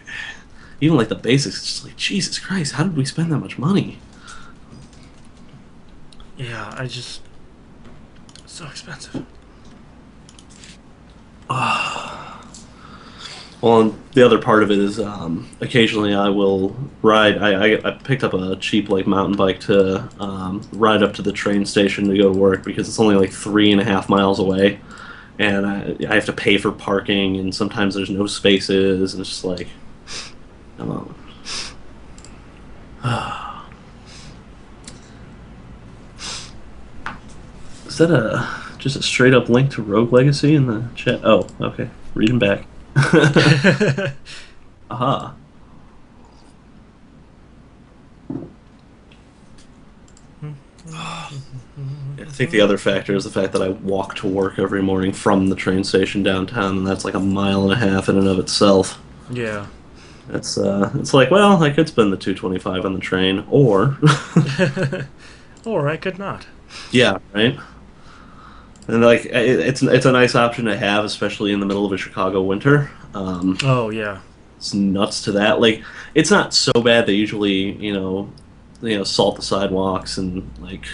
even like the basics, it's just like Jesus Christ, how did we spend that much money? Yeah, so expensive. Well, and the other part of it is occasionally I will ride. I picked up a cheap like mountain bike to ride up to the train station to go to work because it's only like 3.5 miles away, and I have to pay for parking, and sometimes there's no spaces, and it's just like, come on. Is that just a straight up link to Rogue Legacy in the chat? Oh, okay. Reading back. Aha. I think the other factor is the fact that I walk to work every morning from the train station downtown, and that's like 1.5 miles in and of itself. Yeah. It's like, well, I could spend the $2.25 on the train, or Or I could not. yeah, right. And like, it's a nice option to have, especially in the middle of a Chicago winter. Oh, yeah. It's nuts to that. Like, it's not so bad. They usually, salt the sidewalks and like,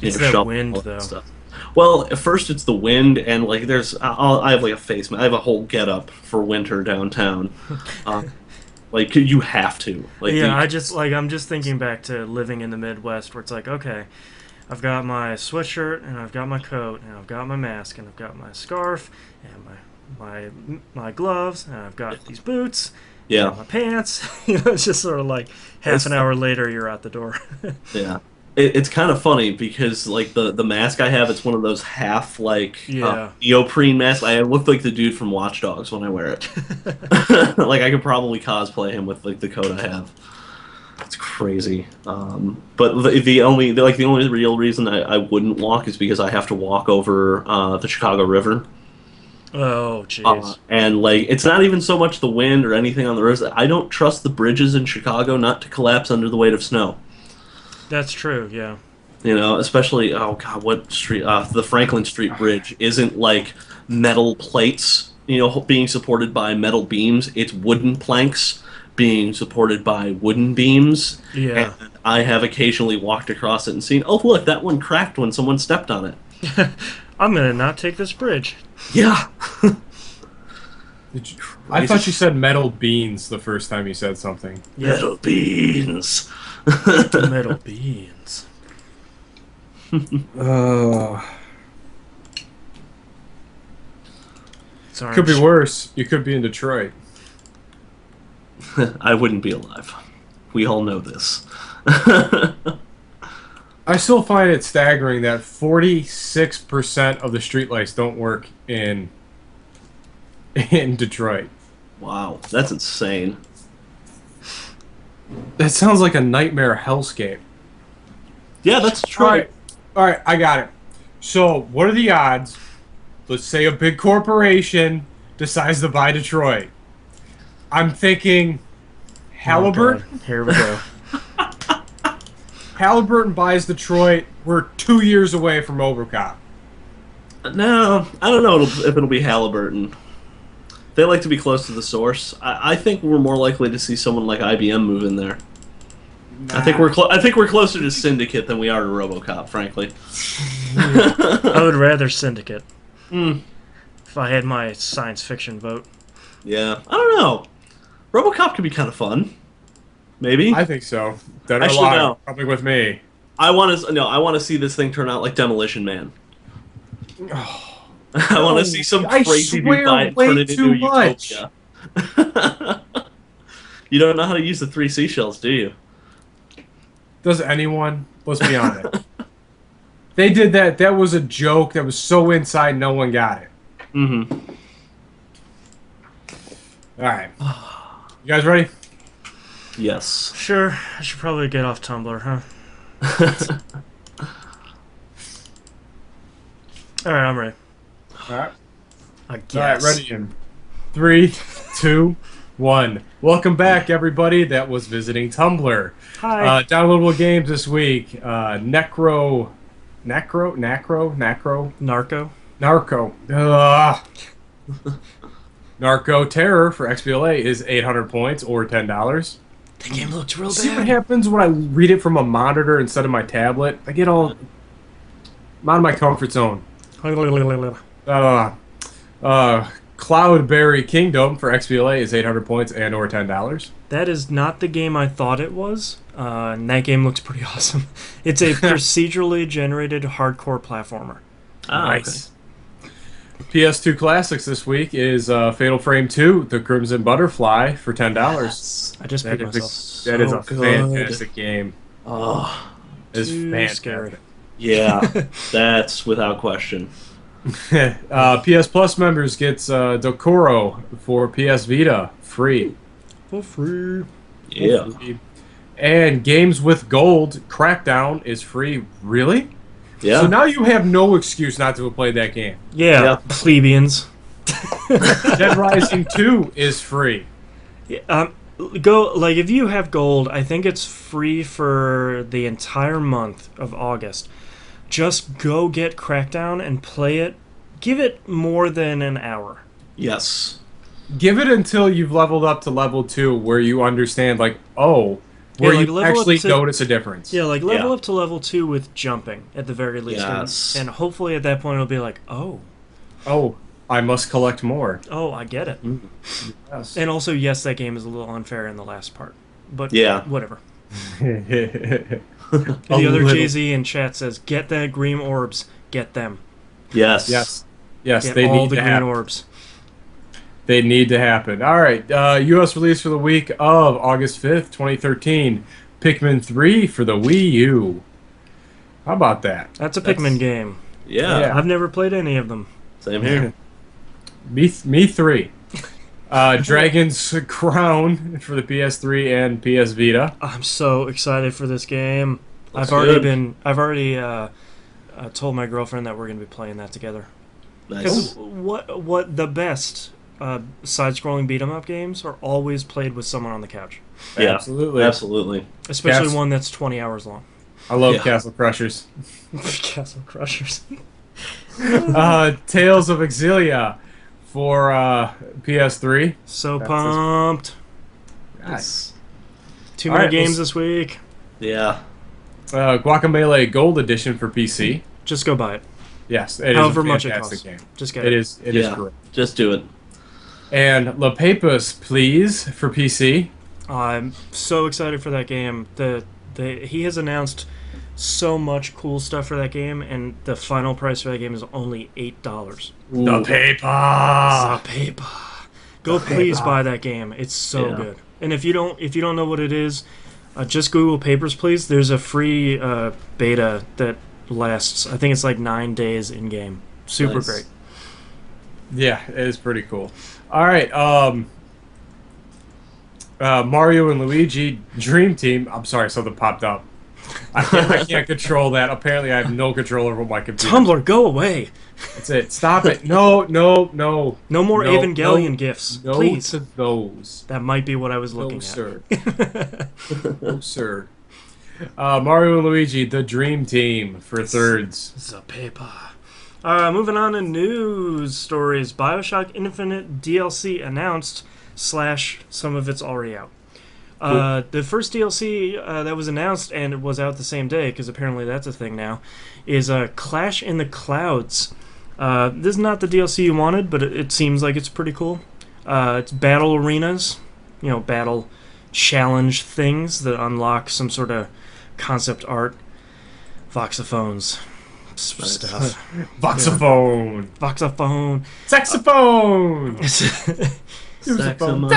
It's that shovel wind, all that though. stuff. Well, at first it's the wind, and like I have like a face mask. I have a whole getup for winter downtown. Like you have to. Like Yeah, I'm just thinking back to living in the Midwest where it's like, okay, I've got my sweatshirt and I've got my coat and I've got my mask and I've got my scarf and my gloves and I've got these boots yeah, and my pants. It's just sort of like half an hour later you're out the door. yeah. It's kind of funny because like the mask I have, it's one of those half like Yeah. neoprene masks. I look like the dude from Watch Dogs when I wear it. Like I could probably cosplay him with like the coat I have. It's crazy. But the only real reason I wouldn't walk is because I have to walk over the Chicago River. Oh, jeez. And like it's not even so much the wind or anything on the rivers. I don't trust the bridges in Chicago not to collapse under the weight of snow. That's true, yeah. Especially, oh god, what street? The Franklin Street Bridge isn't like metal plates, being supported by metal beams. It's wooden planks being supported by wooden beams. Yeah. And I have occasionally walked across it and seen, oh look, that one cracked when someone stepped on it. I'm going to not take this bridge. Yeah. I thought you said metal beans the first time you said something. Yeah. Metal beans. Metal beans. Sorry. Could be worse. You could be in Detroit. I wouldn't be alive. We all know this. I still find it staggering that 46% of the streetlights don't work in Detroit. Wow, that's insane. That sounds like a nightmare hellscape. Yeah, that's true. All right, I got it. So, what are the odds? Let's say a big corporation decides to buy Detroit. I'm thinking Halliburton. Oh, here we go. Halliburton buys Detroit. We're 2 years away from Overcop. No, I don't know if it'll be Halliburton. They like to be close to the source. I think we're more likely to see someone like IBM move in there. I think we're closer to Syndicate than we are to RoboCop, frankly. I would rather Syndicate. Mm. If I had my science fiction vote. Yeah, I don't know. RoboCop could be kind of fun. Maybe. I think so. Dead or Actually, alive, no. probably with me. I want to see this thing turn out like Demolition Man. I want to see some crazy new guy turn it into Utopia. You don't know how to use the 3 seashells, do you? Does anyone? Let's be honest. They did that. That was a joke that was so inside, no one got it. Mm-hmm. All right. You guys ready? Yes. Sure. I should probably get off Tumblr, huh? All right, I'm ready. All right. I guess. All right, ready in 3, 2, 1. Welcome back, everybody that was visiting Tumblr. Hi. Downloadable games this week. Narco. Narco Terror for XBLA is 800 points or $10. The game looks real bad. See what happens when I read it from a monitor instead of my tablet? I get all... I'm out of my comfort zone. Cloudberry Kingdom for XBLA is 800 points and or $10. That is not the game I thought it was, and that game looks pretty awesome. It's a procedurally generated hardcore platformer. Nice. Okay. PS2 Classics this week is Fatal Frame 2, The Crimson Butterfly for $10. Yes. I just beat myself. That is a fantastic game. Oh, it's fantastic. Scary. Yeah, that's without question. PS Plus members gets Dokuro for PS Vita free. For free. Yeah. For free. And Games with Gold Crackdown is free. Really? Yeah. So now you have no excuse not to have played that game. Yeah. Plebeians. Dead Rising 2 is free. Yeah, if you have gold, I think it's free for the entire month of August. Just go get Crackdown and play it. Give it more than an hour. Yes. Give it until you've leveled up to level 2 where you understand, you actually notice a difference. Yeah, level up to level 2 with jumping, at the very least. Yes. And hopefully at that point it'll be like, oh, I must collect more. Oh, I get it. Yes. And also, yes, that game is a little unfair in the last part. But whatever. The other Jay-Z in chat says, get the green orbs. Get them. Yes. Yes. Get they all need the to green happen. orbs. They need to happen. All right. U.S. release for the week of August 5th, 2013. Pikmin 3 for the Wii U. How about that? That's a Pikmin game. Yeah. I've never played any of them. Same here. Me 3. Dragon's Crown for the PS3 and PS Vita. I'm so excited for this game. Looks I've already told my girlfriend that we're going to be playing that together. Nice. What the best side-scrolling beat-em-up games are always played with someone on the couch. Yeah, absolutely. Especially one that's 20 hours long. I love Castle Crushers. Castle Crushers. Tales of Exilia for PS3. So pumped. Nice. Too many games this week. Yeah. Guacamelee Gold Edition for PC. Just go buy it. Yes, it However is a much it fantastic costs. game. Just get it. It is great. Just do it. And La Papus, Please for PC. I'm so excited for that game. He has announced so much cool stuff for that game, and the final price for that game is only $8. The paper. Go please buy that game. It's so good. And if you don't know what it is, just Google Papers, Please. There's a free beta that lasts. I think it's 9 days in game. Super great. Yeah, it is pretty cool. All right, Mario and Luigi Dream Team. I'm sorry, something popped up. I can't control that. Apparently, I have no control over my computer. Tumblr, go away. That's it. Stop it. No. No more Evangelion gifs, please. No to those. That might be what I was looking at. Sir. No, sir. Mario and Luigi, the Dream Team for thirds. The paper. Moving on to news stories. BioShock Infinite DLC announced / some of it's already out. The first DLC that was announced and it was out the same day, because apparently that's a thing now, is Clash in the Clouds. This is not the DLC you wanted, but it seems like it's pretty cool. It's battle arenas, battle challenge things that unlock some sort of concept art, voxophones, stuff. Voxophone. Voxophone. Saxophone. Saxophone.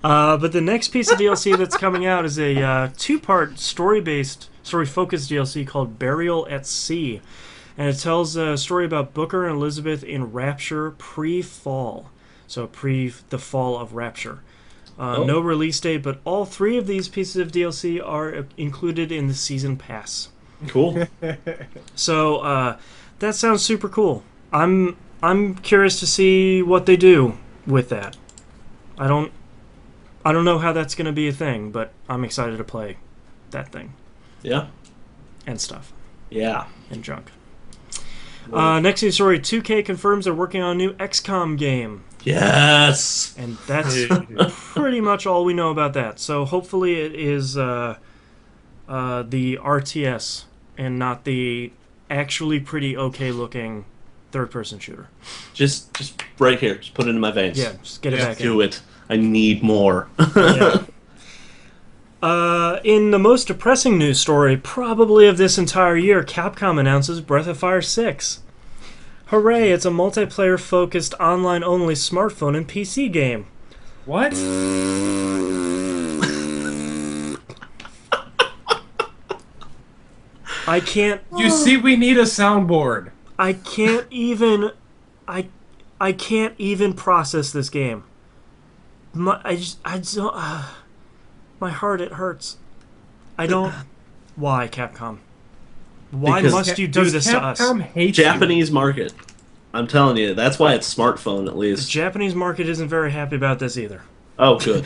But the next piece of DLC that's coming out is a two-part story-focused DLC called Burial at Sea. And it tells a story about Booker and Elizabeth in Rapture pre-fall. So pre the fall of Rapture. No release date, but all three of these pieces of DLC are included in the season pass. Cool. So that sounds super cool. I'm curious to see what they do with that. I don't know how that's going to be a thing, but I'm excited to play that thing. Yeah. And stuff. Yeah. And junk. Next news story, 2K confirms they're working on a new XCOM game. Yes! And that's pretty much all we know about that. So hopefully it is the RTS and not the actually pretty okay-looking third-person shooter. Just right here. Just put it in my veins. Yeah, just get it back in. Do it. I need more. Yeah. In the most depressing news story, probably of this entire year, Capcom announces Breath of Fire 6. Hooray, it's a multiplayer-focused, online-only smartphone and PC game. What? I can't... You see, we need a soundboard. I can't even... I can't even process this game. My heart, it hurts. I don't... Why, Capcom? Why must you do this to us? Capcom hates Japanese market. I'm telling you, that's why it's smartphone at The least. Japanese market isn't very happy about this either. Oh, good.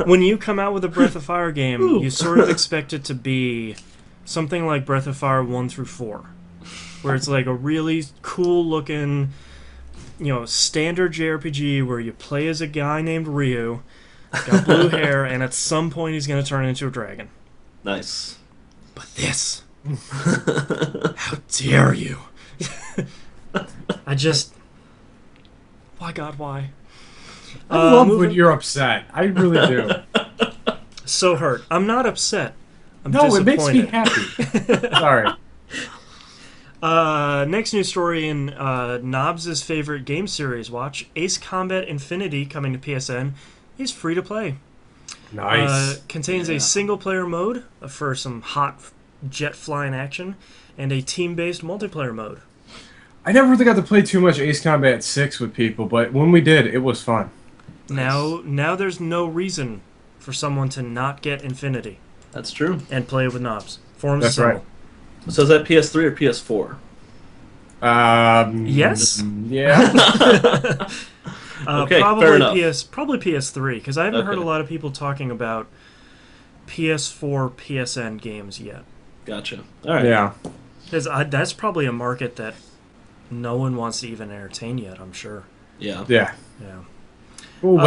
When you come out with a Breath of Fire game, you sort of expect it to be something like Breath of Fire 1 through 4, where it's like a really cool-looking, standard JRPG where you play as a guy named Ryu, got blue hair, and at some point he's going to turn into a dragon. Nice. But this... How dare you? Why, God, why? I love when you're upset. I really do. So hurt. I'm not upset. I'm no, disappointed. it makes me happy. Sorry. Next news story in Knobs' favorite game series watch, Ace Combat Infinity, coming to PSN, is free to play. Nice. Contains a single-player mode for some hot jet flying action, and a team-based multiplayer mode. I never really got to play too much Ace Combat 6 with people, but when we did, it was fun. Now there's no reason for someone to not get Infinity. That's true. And play with Knobs. Forms That's right. So is that PS3 or PS4? Yes. Yeah. Okay, fair enough. Probably PS3, because I haven't heard a Okay. lot of people talking about PS4, PSN games yet. Gotcha. All right. Yeah. Because that's probably a market that no one wants to even entertain yet, I'm sure. Yeah. Yeah. Yeah. We'll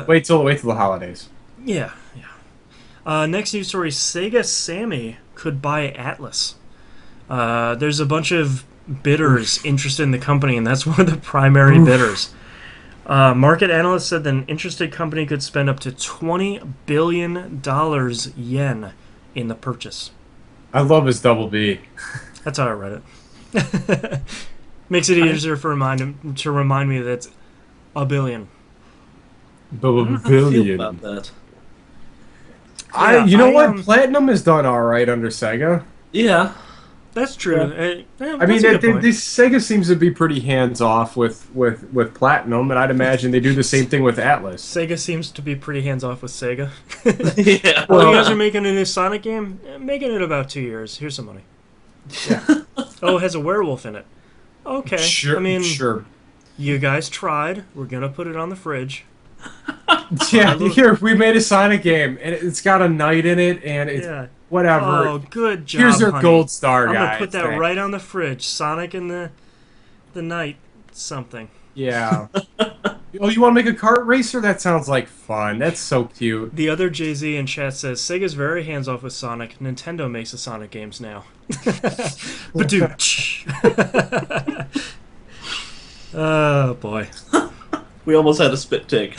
wait till the holidays. Yeah. Next news story, Sega Sammy could buy Atlas. There's a bunch of bidders interested in the company, and that's one of the primary bidders. Market analysts said that an interested company could spend up to $20 billion yen in the purchase. I love his double B. That's how I read it. Makes it easier to remind me that it's a billion. Double How do you feel billion. about that? You know what? Platinum has done all right under Sega. Yeah. That's true. Yeah. I mean, Sega seems to be pretty hands off with Platinum, and I'd imagine they do the same thing with Atlas. Sega seems to be pretty hands off with Sega. Yeah. Well, you guys are making a new Sonic game? Making it about 2 years. Here's some money. Yeah. Oh, it has a werewolf in it. Okay. Sure. I mean, sure. You guys tried. We're gonna put it on the fridge. Yeah. Here, we made a Sonic game, and it's got a knight in it, and it's whatever. Oh, good job. Here's your honey. gold star, I'm guys. gonna put that right on the fridge. Sonic and the knight something. Yeah. Oh, you want to make a kart racer? That sounds like fun. That's so cute. The other Jay-Z in chat says, Sega's very hands-off with Sonic. Nintendo makes the Sonic games now. Badooch. Oh, boy. We almost had a spit take.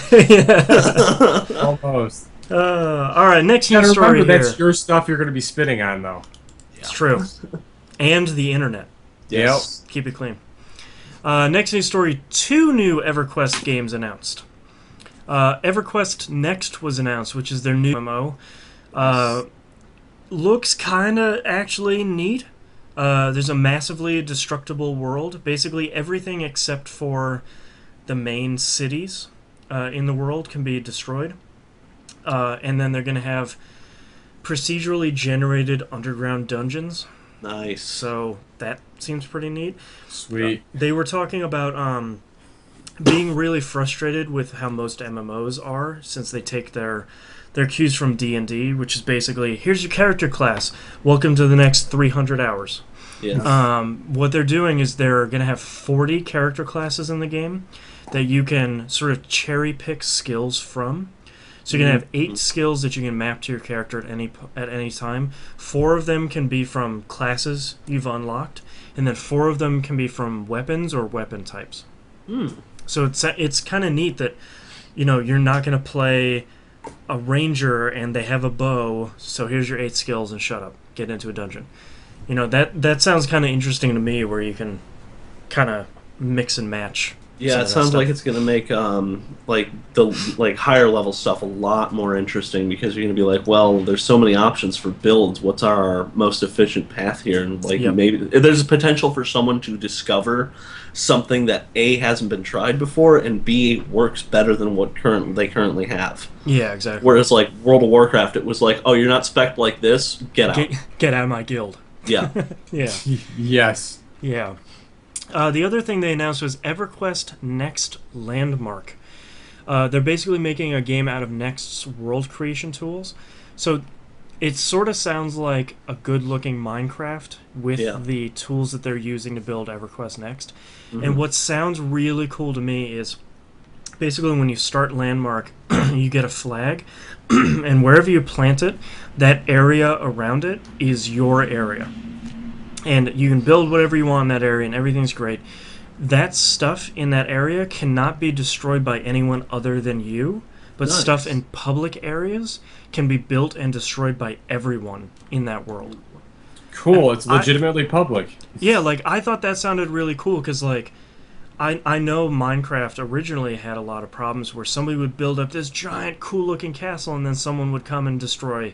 Almost. All right, next You gotta news story remember, here. that's your stuff you're going to be spitting on, though. It's true. And the internet. Yes. Keep it clean. Next news story, 2 new EverQuest games announced. EverQuest Next was announced, which is their new MMO. Looks kind of actually neat. There's a massively destructible world. Basically, everything except for the main cities in the world can be destroyed. And then they're going to have procedurally generated underground dungeons. Nice. So that seems pretty neat. Sweet. They were talking about being really frustrated with how most MMOs are, since they take their cues from D&D, which is basically, here's your character class. Welcome to the next 300 hours. Yeah. What they're doing is they're going to have 40 character classes in the game that you can sort of cherry pick skills from. So you're gonna have 8 skills that you can map to your character at any time. 4 of them can be from classes you've unlocked, and then 4 of them can be from weapons or weapon types. So it's kind of neat that you're not gonna play a ranger and they have a bow. So here's your 8 skills and shut up, get into a dungeon. That sounds kind of interesting to me, where you can kind of mix and match. Yeah, it sounds like it's going to make the higher level stuff a lot more interesting, because you're going to be like, well, there's so many options for builds. What's our most efficient path here? And maybe there's a potential for someone to discover something that A, hasn't been tried before, and B, works better than what they currently have. Yeah, exactly. Whereas like World of Warcraft, it was like, oh, you're not spec'd like this, get out. Get out of my guild. Yeah. Yeah. Yes. Yeah. The other thing they announced was EverQuest Next Landmark. They're basically making a game out of Next's world creation tools. So it sort of sounds like a good-looking Minecraft with the tools that they're using to build EverQuest Next. Mm-hmm. And what sounds really cool to me is basically when you start Landmark, you get a flag, and wherever you plant it, that area around it is your area. And you can build whatever you want in that area, and everything's great. That stuff in that area cannot be destroyed by anyone other than you, but stuff in public areas can be built and destroyed by everyone in that world. Cool, it's legitimately public. Yeah, I thought that sounded really cool, because, I know Minecraft originally had a lot of problems where somebody would build up this giant, cool-looking castle, and then someone would come and destroy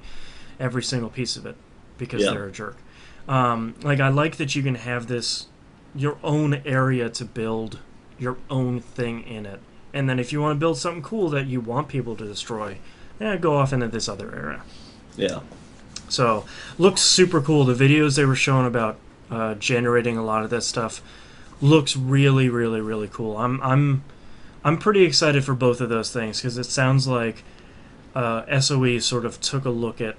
every single piece of it, because they're a jerk. I like that you can have your own area to build your own thing in it. And then if you want to build something cool that you want people to destroy, go off into this other area. Yeah. So, looks super cool. The videos they were showing about generating a lot of that stuff looks really, really, really cool. I'm pretty excited for both of those things, because it sounds like SOE sort of took a look at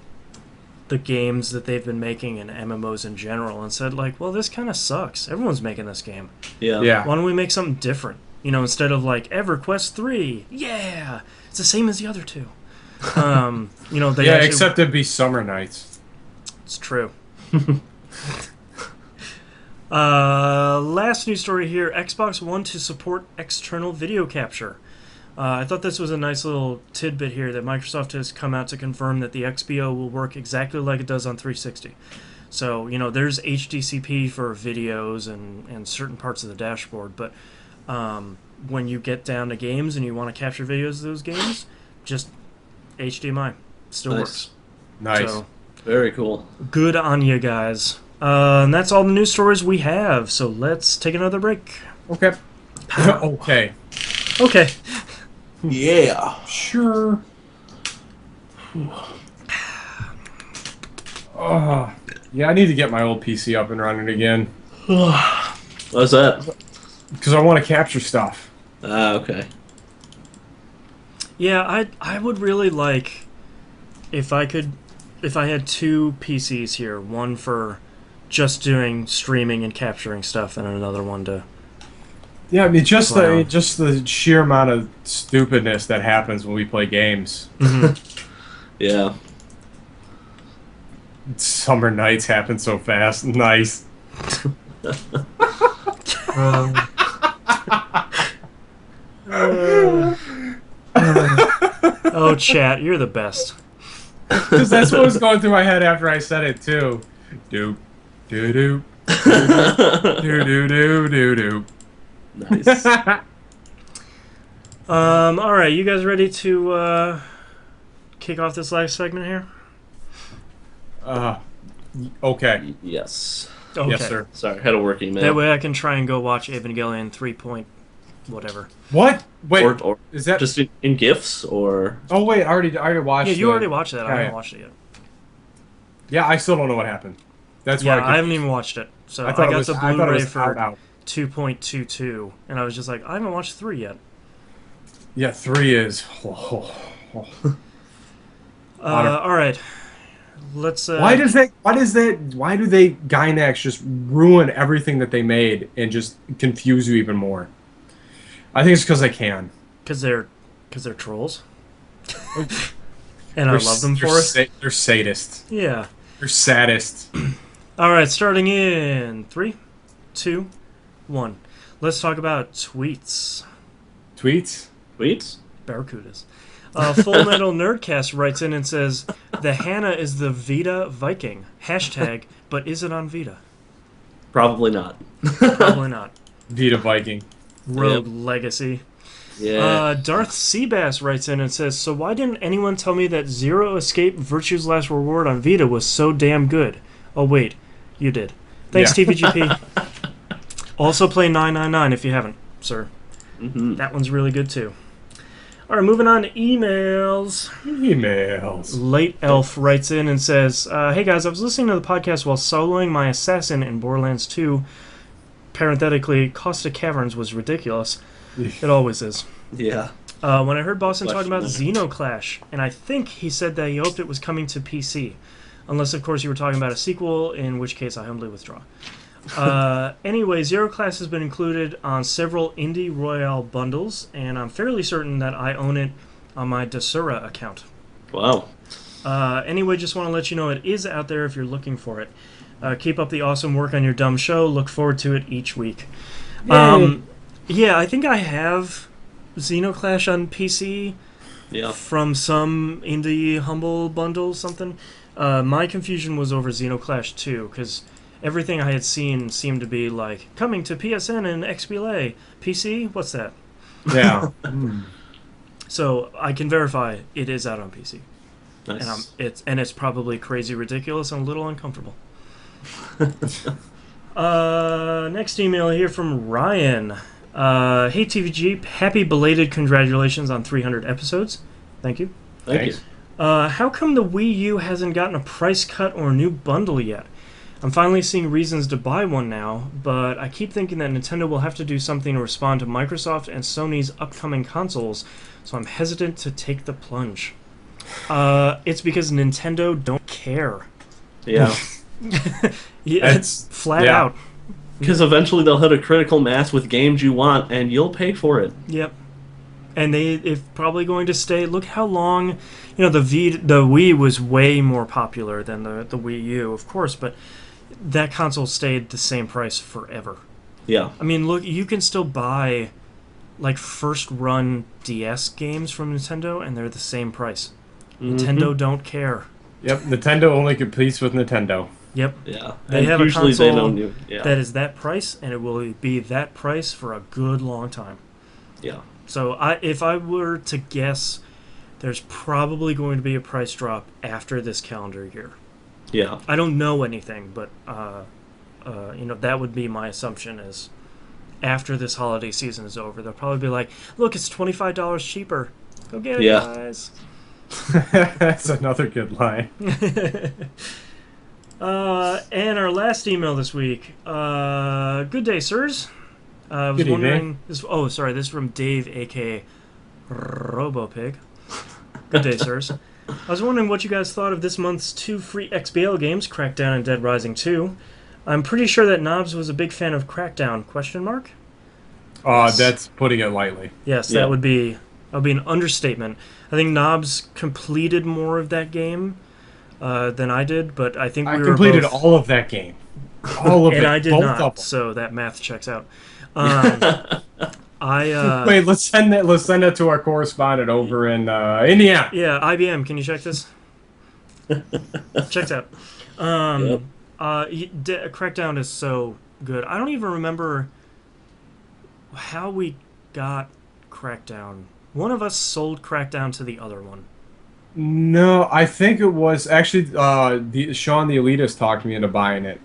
the games that they've been making and MMOs in general and said, well, this kind of sucks. Everyone's making this game. Yeah. Why don't we make something different? Instead of EverQuest 3. Yeah! It's the same as the other 2. Except it'd be summer nights. It's true. Last news story here. Xbox One to support external video capture. I thought this was a nice little tidbit here that Microsoft has come out to confirm that the XBO will work exactly like it does on 360. So, there's HDCP for videos and certain parts of the dashboard, but when you get down to games and you want to capture videos of those games, just HDMI. Still works. Nice. So, very cool. Good on you guys. And that's all the news stories we have, so let's take another break. Okay. Okay. Okay. Yeah. Sure. Yeah, I need to get my old PC up and running again. What's that? Because I want to capture stuff. Okay. Yeah, I would really like if I had 2 PCs here, one for just doing streaming and capturing stuff, and another one to Yeah, I mean, Wow. just the sheer amount of stupidness that happens when we play games. Yeah. Summer nights happen so fast. Nice. Uh, oh, chat, you're the best. Because that's what was going through my head after I said it too. Doop, doo doo, doo doo doo doo doo. Nice. All right, you guys ready to kick off this last segment here? Okay. Yes. Okay. Yes, sir. Sorry, had a work email. That way I can try and go watch Evangelion 3 point whatever. What? Wait, or is that just in GIFs or? Oh wait, I already watched. Yeah, you the- already watched that. I Yeah, haven't yeah. watched it yet. Yeah, I still don't know what happened. That's Yeah, why I haven't even watched it. So I, thought it got was, the I thought it Blu-ray was for out. 2.22, and I was just like, I haven't watched 3 yet. Yeah, 3 is. All right, let's. Why do they Gynax just ruin everything that they made and just confuse you even more? I think it's because they can. Because they're trolls, and I love them for it. They're sadists. Yeah. They're sadists. All right, starting in 3, 2, 1. Let's talk about tweets. Tweets? Tweets? Barracudas. Full Metal Nerdcast writes in and says, the Hannah is the Vita Viking. Hashtag, but is it on Vita? Probably not. Probably not. Vita Viking. Rogue Legacy. Yeah. Darth Seabass writes in and says, so why didn't anyone tell me that Zero Escape Virtue's Last Reward on Vita was so damn good? Oh, wait. You did. Thanks, Yeah. TVGP. Also play 999 if you haven't, sir. Mm-hmm. That one's really good, too. All right, moving on to emails. Late Elf writes in and says, hey guys, I was listening to the podcast while soloing my assassin in Borderlands 2. Parenthetically, Caustic Caverns was ridiculous. It always is. Yeah. When I heard Boston talking about Xenoclash, and I think he said that he hoped it was coming to PC. Unless, of course, you were talking about a sequel, in which case I humbly withdraw. Anyway, Zero Class has been included on several Indie Royale bundles, and I'm fairly certain that I own it on my Desura account. Wow. Anyway, just want to let you know it is out there if you're looking for it. Keep up the awesome work on your dumb show. Look forward to it each week. Yeah, I think I have Xenoclash on PC from some Indie Humble bundle something. My confusion was over Xenoclash 2, because everything I had seen seemed to be like, coming to PSN and XBLA. PC? What's that? Yeah. So I can verify it is out on PC. Nice. And it's probably crazy ridiculous and a little uncomfortable. Next email here from Ryan. Hey TVG, happy belated congratulations on 300 episodes. Thank you. Thank you. How come the Wii U hasn't gotten a price cut or a new bundle yet? I'm finally seeing reasons to buy one now, but I keep thinking that Nintendo will have to do something to respond to Microsoft and Sony's upcoming consoles, so I'm hesitant to take the plunge. It's because Nintendo don't care. Yeah. Yeah, it's flat out. Because eventually they'll hit a critical mass with games you want, and you'll pay for it. Yep. And it's probably going to stay. Look how long, the Wii was way more popular than the Wii U, of course, but that console stayed the same price forever. Yeah. I mean, look, you can still buy like first run DS games from Nintendo, and they're the same price. Nintendo don't care. Yep, Nintendo only competes with Nintendo. Yep. Yeah. They and have usually a console they don't that is that price, and it will be that price for a good long time. Yeah. So if I were to guess, there's probably going to be a price drop after this calendar year. Yeah. I don't know anything, but that would be my assumption is after this holiday season is over, they'll probably be like, look, it's $25 cheaper. Go get it, guys. That's another good line. And our last email this week. Good day, sirs. I was Good wondering. This is from Dave, aka RoboPig. Good day, sirs. I was wondering what you guys thought of this month's 2 free XBL games, Crackdown and Dead Rising 2. I'm pretty sure that Knobs was a big fan of Crackdown, question mark? That's putting it lightly. Yes, that would be an understatement. I think Knobs completed more of that game than I did, but I think we were completed both, all of that game, all of and it, I did both not. of them. So that math checks out. I Wait, let's send that to our correspondent over in Indiana. yeah, IBM. Can you check this? Checked out. Crackdown is so good. I don't even remember how we got Crackdown. One of us sold Crackdown to the other one. No, I think it was actually Sean the Elitist talked me into buying it.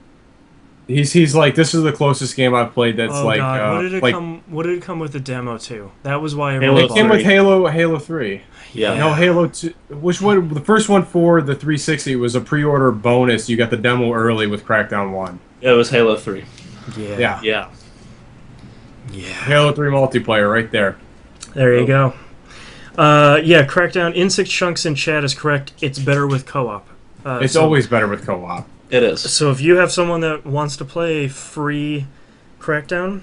He's like, this is the closest game I've played that's Oh like God, what did it like come? What did it come with the demo to? That was why Halo everyone it came bought with it. Halo 3. Yeah. No, Halo 2. Which one? The first one for the 360 was a pre-order bonus. You got the demo early with Crackdown 1. It was Halo 3. Yeah. Yeah. Halo 3 multiplayer right there. There you go. Yeah, Crackdown in 6 chunks in chat is correct. It's better with co-op. It's always better with co-op. It is. So if you have someone that wants to play free Crackdown,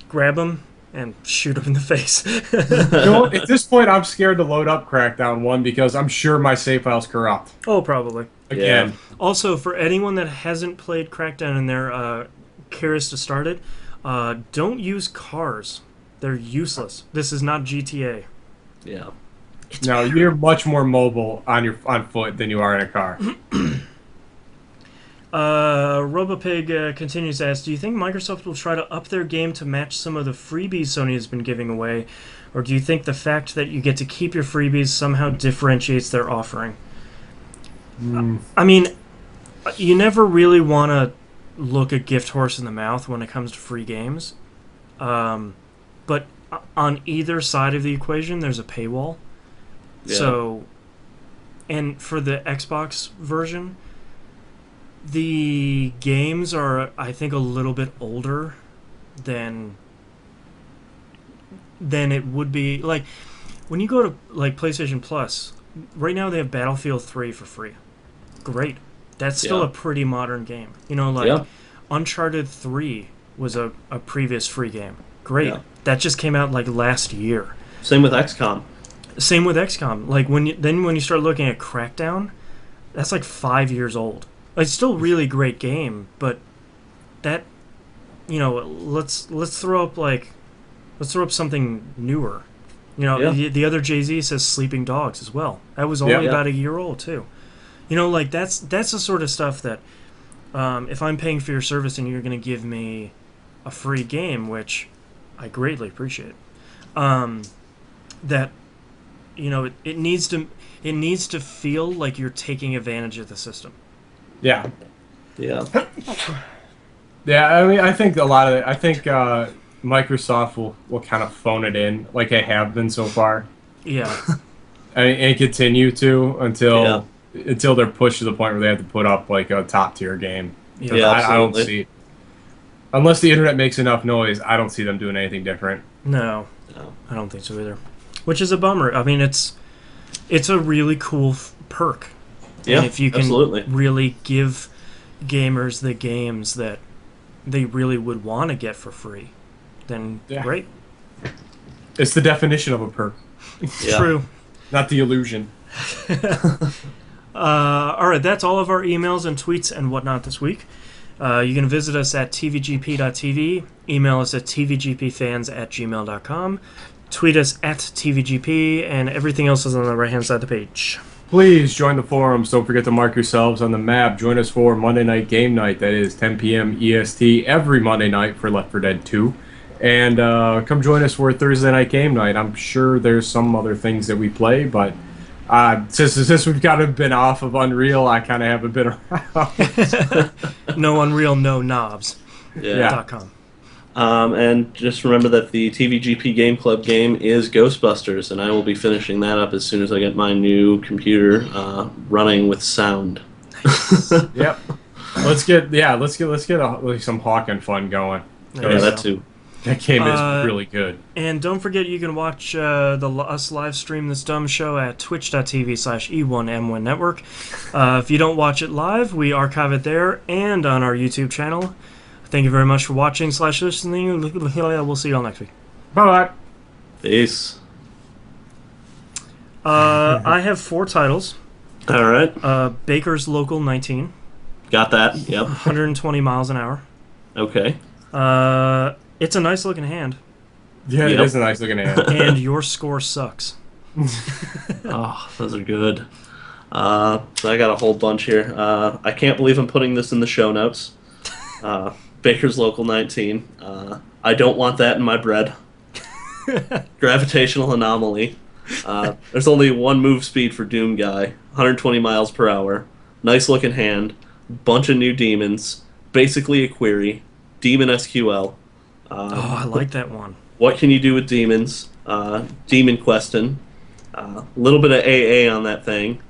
grab them and shoot them in the face. You know, at this point, I'm scared to load up Crackdown 1 because I'm sure my save file's corrupt. Oh, probably. Again. Also, for anyone that hasn't played Crackdown and they're curious to start it, don't use cars. They're useless. This is not GTA. Yeah. No, you're much more mobile on foot than you are in a car. Robopig continues to ask, do you think Microsoft will try to up their game to match some of the freebies Sony has been giving away? Or do you think the fact that you get to keep your freebies somehow differentiates their offering? I mean, you never really want to look a gift horse in the mouth when it comes to free games. But on either side of the equation, there's a paywall. Yeah. So, and for the Xbox version, the games are, I think, a little bit older than it would be. Like, when you go to like PlayStation Plus, right now they have Battlefield 3 for free. Great. That's still a pretty modern game. You know, like Uncharted 3 was a previous free game. Great. Yeah. That just came out like last year. Same with XCOM. Same with XCOM. Like when you start looking at Crackdown, that's like 5 years old. It's still a really great game, but that, you know, let's throw up something newer. You know, the other Jay-Z says Sleeping Dogs as well. That was only about a year old too. You know, like that's the sort of stuff that if I'm paying for your service and you're going to give me a free game, which I greatly appreciate, that, you know, it needs to feel like you're taking advantage of the system. Yeah. Yeah. Yeah, I mean, I think a lot of it, I think Microsoft will kind of phone it in like they have been so far. Yeah. And continue to until they're pushed to the point where they have to put up like a top tier game. Yeah, I don't see, unless the internet makes enough noise, I don't see them doing anything different. No, I don't think so either. Which is a bummer. I mean, it's a really cool perk. Yeah, and if you can absolutely. really give gamers the games that they really would want to get for free, then great. It's the definition of a perk. Yeah. True. Not the illusion. All right, that's all of our emails and tweets and whatnot this week. You can visit us at tvgp.tv, email us at tvgpfans@gmail.com, tweet us at tvgp, and everything else is on the right-hand side of the page. Please join the forums. Don't forget to mark yourselves on the map. Join us for Monday Night Game Night. That is 10 p.m. EST every Monday night for Left 4 Dead 2. And come join us for Thursday Night Game Night. I'm sure there's some other things that we play, but since we've kind of been off of Unreal, I kind of haven't been around. No Unreal, no knobs. Yeah. .com. And just remember that the TVGP Game Club game is Ghostbusters, and I will be finishing that up as soon as I get my new computer running with sound. Yep. Let's get some Hawking fun going. Yeah, that too. That game is really good. And don't forget, you can watch us live stream this dumb show at twitch.tv/E1M1 Network. If you don't watch it live, we archive it there and on our YouTube channel. Thank you very much for watching /listening. We'll see you all next week. Bye. Peace. I have 4 titles. All right. Baker's Local 19. Got that. Yep. 120 miles an hour. Okay. It's a nice looking hand. Yeah, it is a nice looking hand. And Your Score Sucks. Oh, those are good. So I got a whole bunch here. I can't believe I'm putting this in the show notes. Baker's Local 19. I don't want that in my bread. Gravitational Anomaly. There's only one move speed for Doom Guy. 120 miles per hour. Nice looking hand. Bunch of new demons. Basically a query. Demon SQL. I like that one. What can you do with demons? Demon Questing. A little bit of AA on that thing.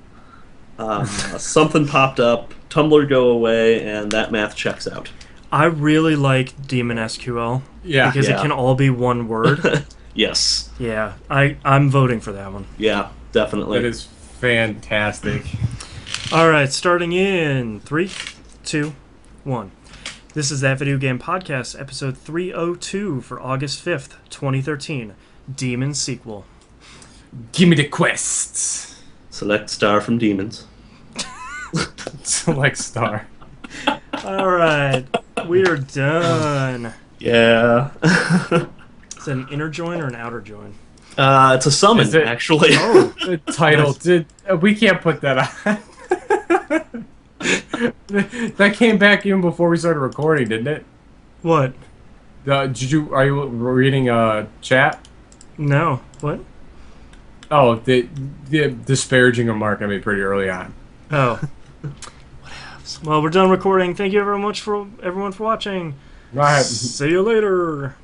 Something popped up. Tumblr go away, and that math checks out. I really like Demon SQL. Yeah. Because it can all be one word. Yes. Yeah. I'm voting for that one. Yeah, definitely. That is fantastic. All right, starting in 3, 2, 1. This is That Video Game Podcast, episode 302 for August 5th, 2013. DemonSQL. Give me the quests. Select star from demons. Select star. All right, we are done. Yeah. Is that an inner join or an outer join? It's a summon, Is it? actually. Oh, the title. We can't put that on. That came back even before we started recording, didn't it? What? Are you reading chat? No. What? Oh, the disparaging remark I made pretty early on. Oh. Well, we're done recording. Thank you very much for everyone for watching. Right. See you later.